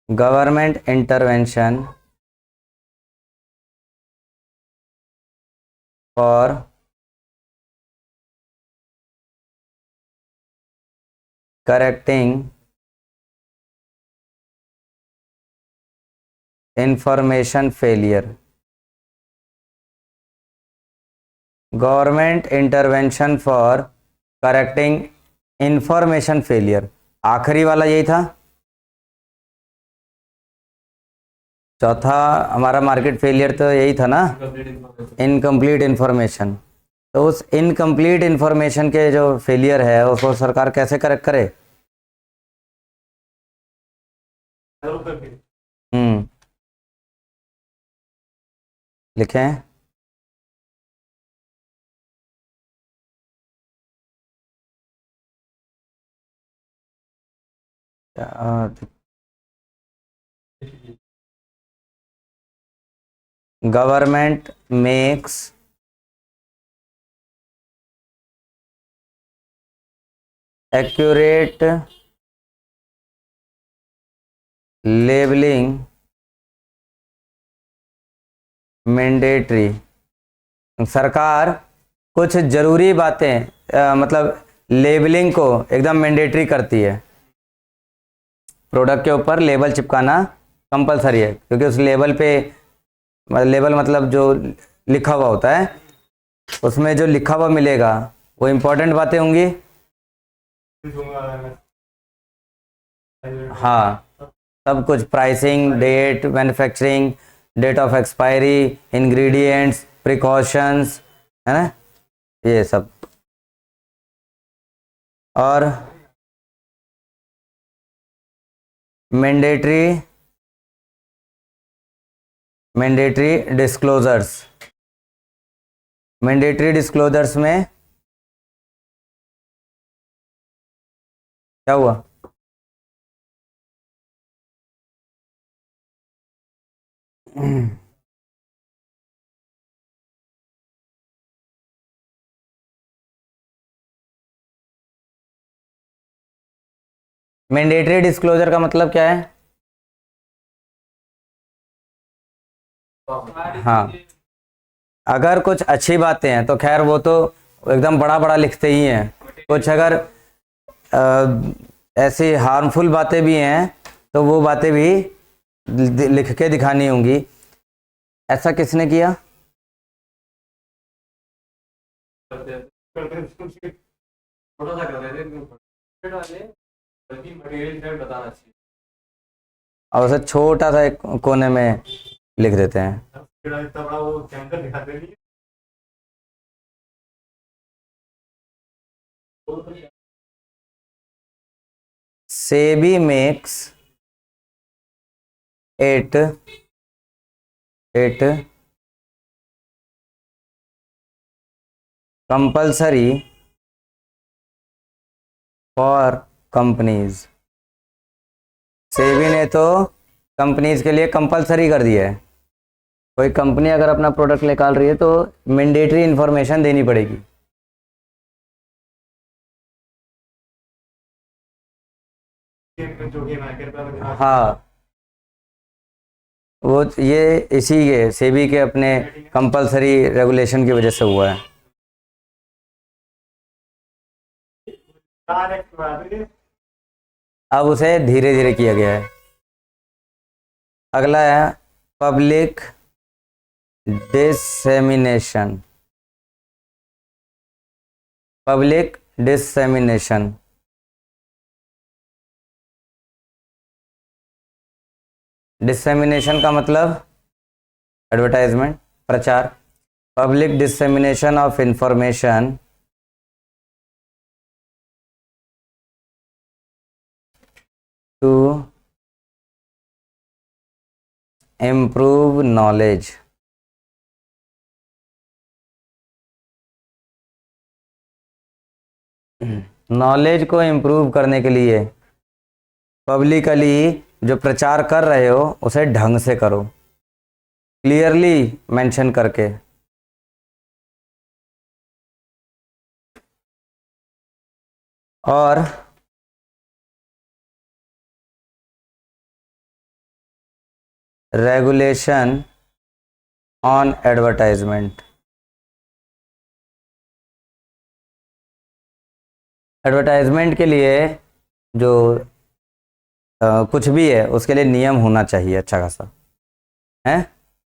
government intervention for correcting information failure. Government intervention for correcting information failure, आखिरी वाला यही था। चौथा हमारा मार्केट फेलियर तो यही था ना, इनकम्प्लीट इंफॉर्मेशन। तो उस इनकम्प्लीट इंफॉर्मेशन के जो फेलियर है उसको सरकार कैसे करेक्ट करे। हम्म, लिखें। Government makes accurate labelling mandatory. सरकार कुछ ज़रूरी बातें मतलब लेबलिंग को एकदम मैंडेटरी करती है। प्रोडक्ट के ऊपर लेबल चिपकाना कंपलसरी है, क्योंकि उस लेबल पे, लेबल मतलब जो लिखा हुआ होता है, उसमें जो लिखा हुआ मिलेगा वो इम्पोर्टेंट बातें होंगी। हाँ, सब कुछ, pricing, date, manufacturing, date of expiry, ingredients, precautions, है ना, ये सब। और मैंडेटरी डिस्क्लोजर्स। मैंडेटरी डिस्क्लोजर्स में क्या हुआ। मैंडेटरी डिस्क्लोजर का मतलब क्या है। हाँ, अगर कुछ अच्छी बातें हैं तो खैर वो तो एकदम बड़ा बड़ा लिखते ही हैं। कुछ अगर ऐसी हार्मफुल बातें भी हैं तो वो बातें भी लिख के दिखानी होंगी। ऐसा किसने किया। और उसे छोटा सा एक कोने में लिख देते हैं। SEBI makes it compulsory for companies. SEBI ने तो कंपनीज के लिए कंपलसरी कर दिया है। कोई कंपनी अगर अपना प्रोडक्ट निकाल रही है तो मैंडेटरी इंफॉर्मेशन देनी पड़ेगी। हाँ, वो ये इसी के सेबी के अपने कंपलसरी रेगुलेशन की वजह से हुआ है। अब उसे धीरे धीरे किया गया है। अगला है public dissemination. Public dissemination, dissemination का मतलब एडवर्टाइजमेंट। प्रचार, public dissemination of information to improve knowledge. Knowledge को इम्प्रूव करने के लिए पब्लिकली जो प्रचार कर रहे हो उसे ढंग से करो, क्लियरली मेंशन करके। और रेगुलेशन ऑन एडवर्टाइजमेंट। एडवर्टाइजमेंट के लिए जो कुछ भी है उसके लिए नियम होना चाहिए अच्छा खासा है,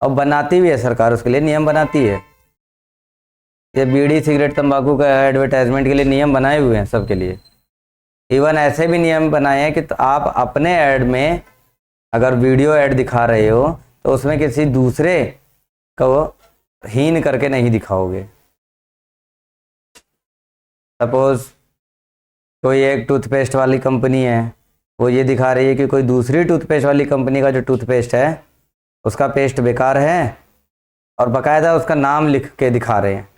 और बनाती भी है सरकार, उसके लिए नियम बनाती है। ये बीड़ी सिगरेट तंबाकू का एडवर्टाइजमेंट के लिए नियम बनाए हुए हैं सबके लिए। इवन ऐसे भी नियम बनाए हैं कि तो आप अपने ऐड में अगर वीडियो ऐड दिखा रहे हो तो उसमें किसी दूसरे को हीन करके नहीं दिखाओगे। सपोज कोई एक टूथपेस्ट वाली कंपनी है, वो ये दिखा रही है कि कोई दूसरी टूथपेस्ट वाली कंपनी का जो टूथपेस्ट है उसका पेस्ट बेकार है, और बाकायदा उसका नाम लिख के दिखा रहे हैं।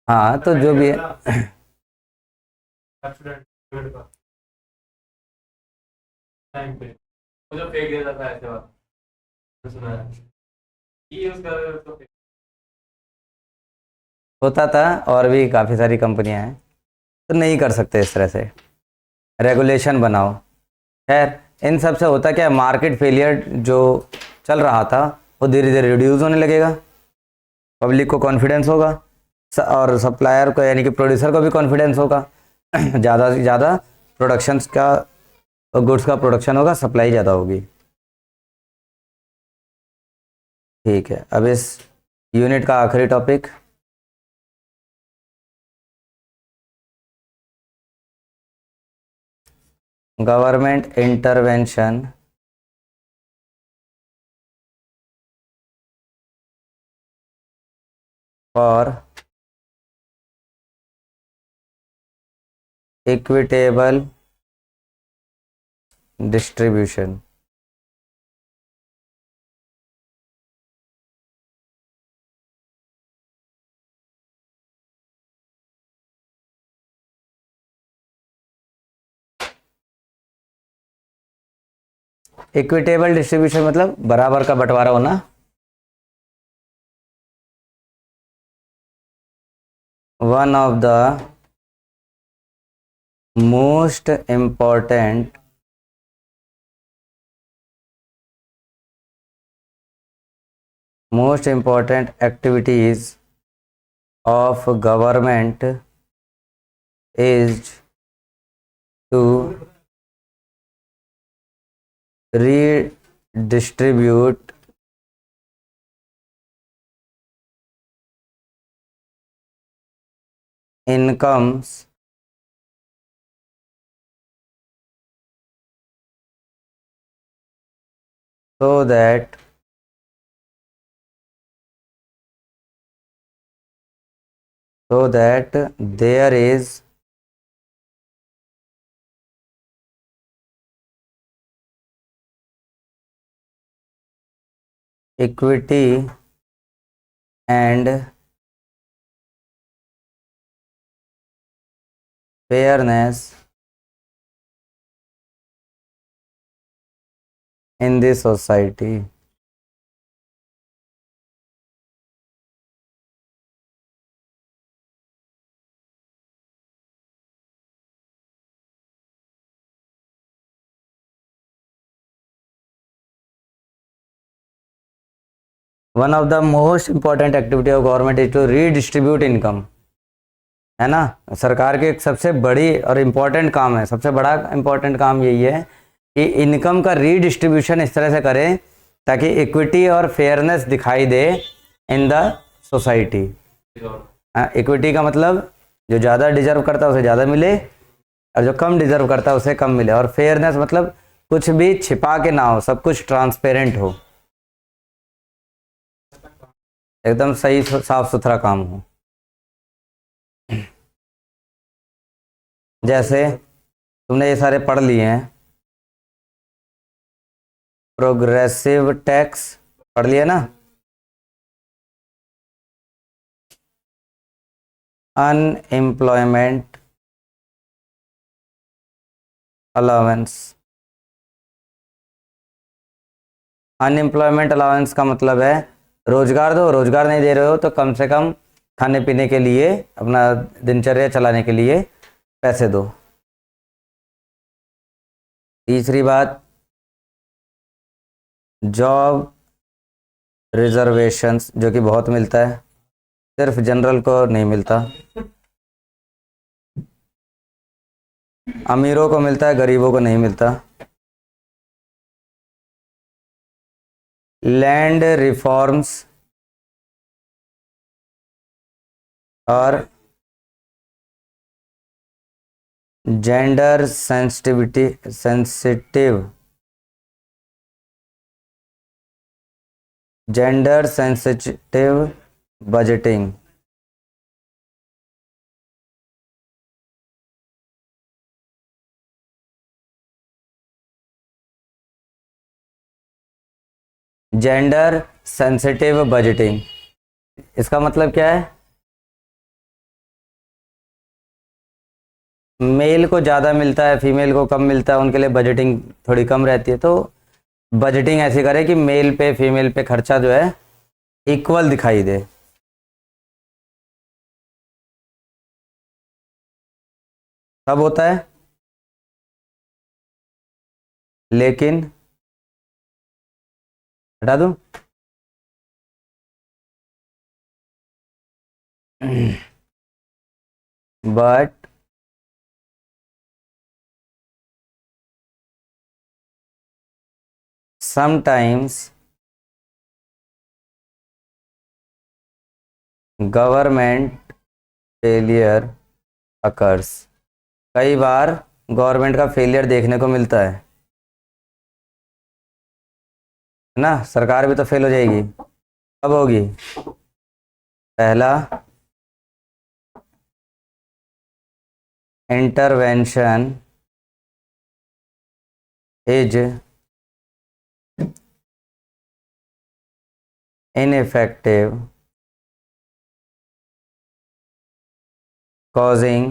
हाँ, तो जो भी है मुझे फेंक देता था ऐसे बात, सुना है यूज कर रहे हो तो होता था, और भी काफ़ी सारी कंपनियां हैं, तो नहीं कर सकते इस तरह से। रेगुलेशन बनाओ। खैर, इन सब से होता क्या, मार्केट फेलियर जो चल रहा था वो धीरे धीरे रिड्यूस होने लगेगा, पब्लिक को कॉन्फिडेंस होगा, और सप्लायर को यानी कि प्रोड्यूसर को भी कॉन्फिडेंस होगा। ज़्यादा से ज़्यादा प्रोडक्शंस का, गुड्स का प्रोडक्शन होगा, सप्लाई ज़्यादा होगी। ठीक है, अब इस यूनिट का आखिरी topic, government intervention for equitable distribution. Equitable distribution मतलब बराबर का बंटवारा होना। One of the most important activities of government is to redistribute incomes so that there is equity and fairness in the society. One of the most important activity of government is to redistribute income, है ना। सरकार के एक सबसे बड़ी और important काम है, सबसे बड़ा इम्पोर्टेंट काम यही है कि इनकम का रीडिस्ट्रीब्यूशन इस तरह से करें ताकि इक्विटी और फेयरनेस दिखाई दे इन द सोसाइटी। इक्विटी का मतलब जो ज़्यादा डिजर्व करता है उसे ज़्यादा मिले, और जो कम डिजर्व करता है उसे कम मिले। और फेयरनेस मतलब कुछ भी छिपा के ना हो, सब कुछ ट्रांसपेरेंट हो। एकदम सही साफ सुथरा काम हो। जैसे तुमने ये सारे पढ़ लिए हैं, प्रोग्रेसिव टैक्स पढ़ लिया ना, अनएम्प्लॉयमेंट अलाउंस। अनएम्प्लॉयमेंट अलाउंस का मतलब है रोजगार दो, रोजगार नहीं दे रहे हो तो कम से कम खाने पीने के लिए, अपना दिनचर्या चलाने के लिए पैसे दो। तीसरी बात, जॉब रिजर्वेशंस, जो कि बहुत मिलता है, सिर्फ जनरल को नहीं मिलता, अमीरों को मिलता है, गरीबों को नहीं मिलता। लैंड रिफॉर्म्स और gender sensitive budgeting. Gender sensitive budgeting, इसका मतलब क्या है? मेल को ज़्यादा मिलता है, फीमेल को कम मिलता है, उनके लिए बजटिंग थोड़ी कम रहती है। तो बजटिंग ऐसी करे कि मेल पे फीमेल पे खर्चा जो है इक्वल दिखाई दे। तब होता है, लेकिन हटा दूं, but sometimes government failure occurs. कई बार गवर्नमेंट का फेलियर देखने को मिलता है ना, सरकार भी तो फेल हो जाएगी। कब होगी? पहला, intervention is ineffective, causing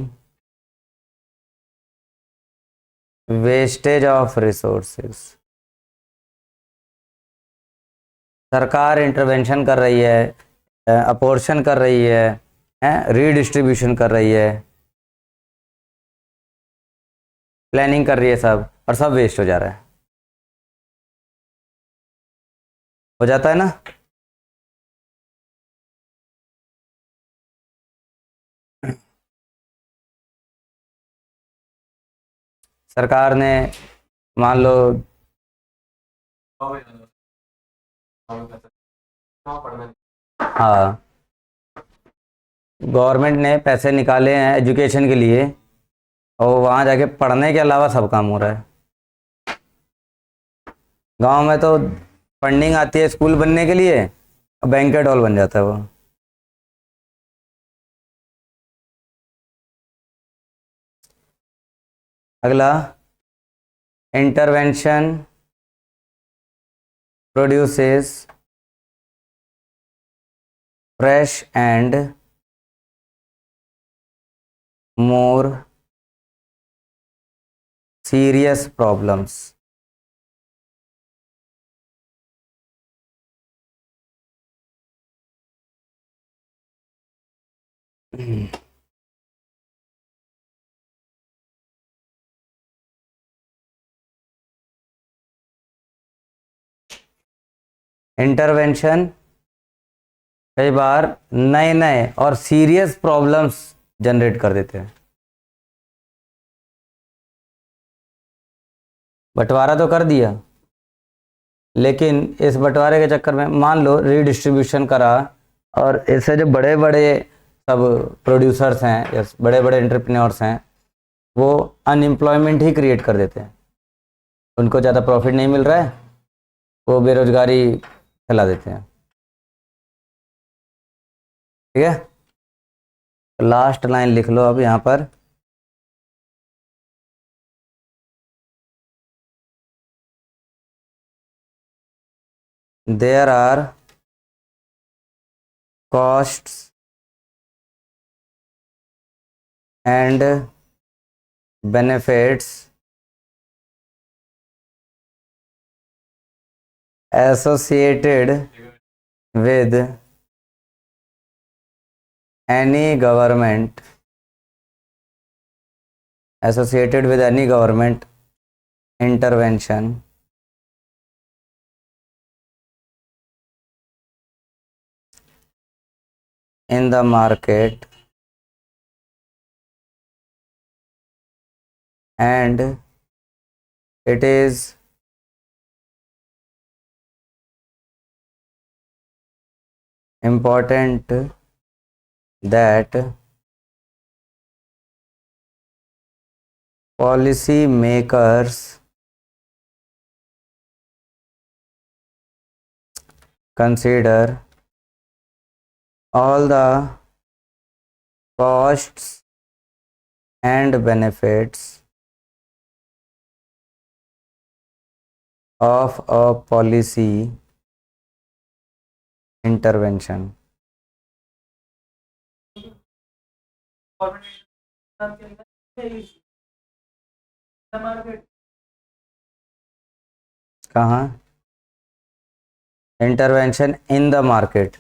wastage of resources। सरकार इंटरवेंशन कर रही है, अपोर्शन कर रही है, रीडिस्ट्रीब्यूशन कर रही है, प्लानिंग कर रही है सब, और सब वेस्ट हो जा रहा है। हो जाता है ना। सरकार ने मान लो हाँ, गवर्नमेंट ने पैसे निकाले हैं एजुकेशन के लिए, और वहाँ जाके पढ़ने के अलावा सब काम हो रहा है। गांव में तो फंडिंग आती है स्कूल बनने के लिए, बैंकेट हॉल बन जाता है वो। अगला, intervention produces fresh and more serious problems. Intervention कई बार नए नए और सीरियस प्रॉब्लम्स जनरेट कर देते हैं। बंटवारा तो कर दिया, लेकिन इस बंटवारे के चक्कर में मान लो रीडिस्ट्रीब्यूशन करा, और इससे जो बड़े बड़े सब प्रोड्यूसर्स हैं या बड़े बड़े एंटरप्रेन्योर्स हैं, वो अनएम्प्लॉयमेंट ही क्रिएट कर देते हैं। उनको ज़्यादा प्रॉफिट नहीं मिल रहा है, वो बेरोजगारी फैला देते हैं। ठीक है, लास्ट लाइन लिख लो अब यहाँ पर। There are costs and benefits associated with any government intervention in the market, and it is important that policy makers consider all the costs and benefits of a policy intervention. कहाँ? Intervention in the market.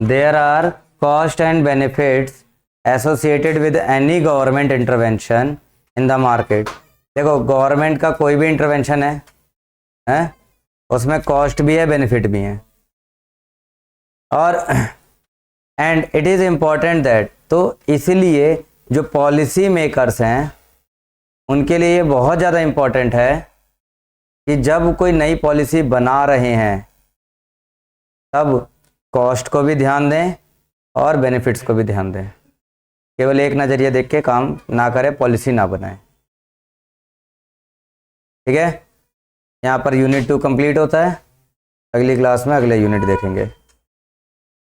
There are cost and benefits associated with any government intervention in the market. देखो, government का कोई भी intervention है उसमें cost भी है, benefit भी है। और and it is important that, तो इसीलिए जो पॉलिसी मेकर्स हैं उनके लिए ये बहुत ज़्यादा इम्पॉर्टेंट है कि जब कोई नई पॉलिसी बना रहे हैं तब कॉस्ट को भी ध्यान दें और बेनिफिट्स को भी ध्यान दें। केवल एक नज़रिया देख के काम ना करें, पॉलिसी ना बनाएं। ठीक है, यहाँ पर यूनिट 2 कंप्लीट होता है। अगली क्लास में अगले यूनिट देखेंगे।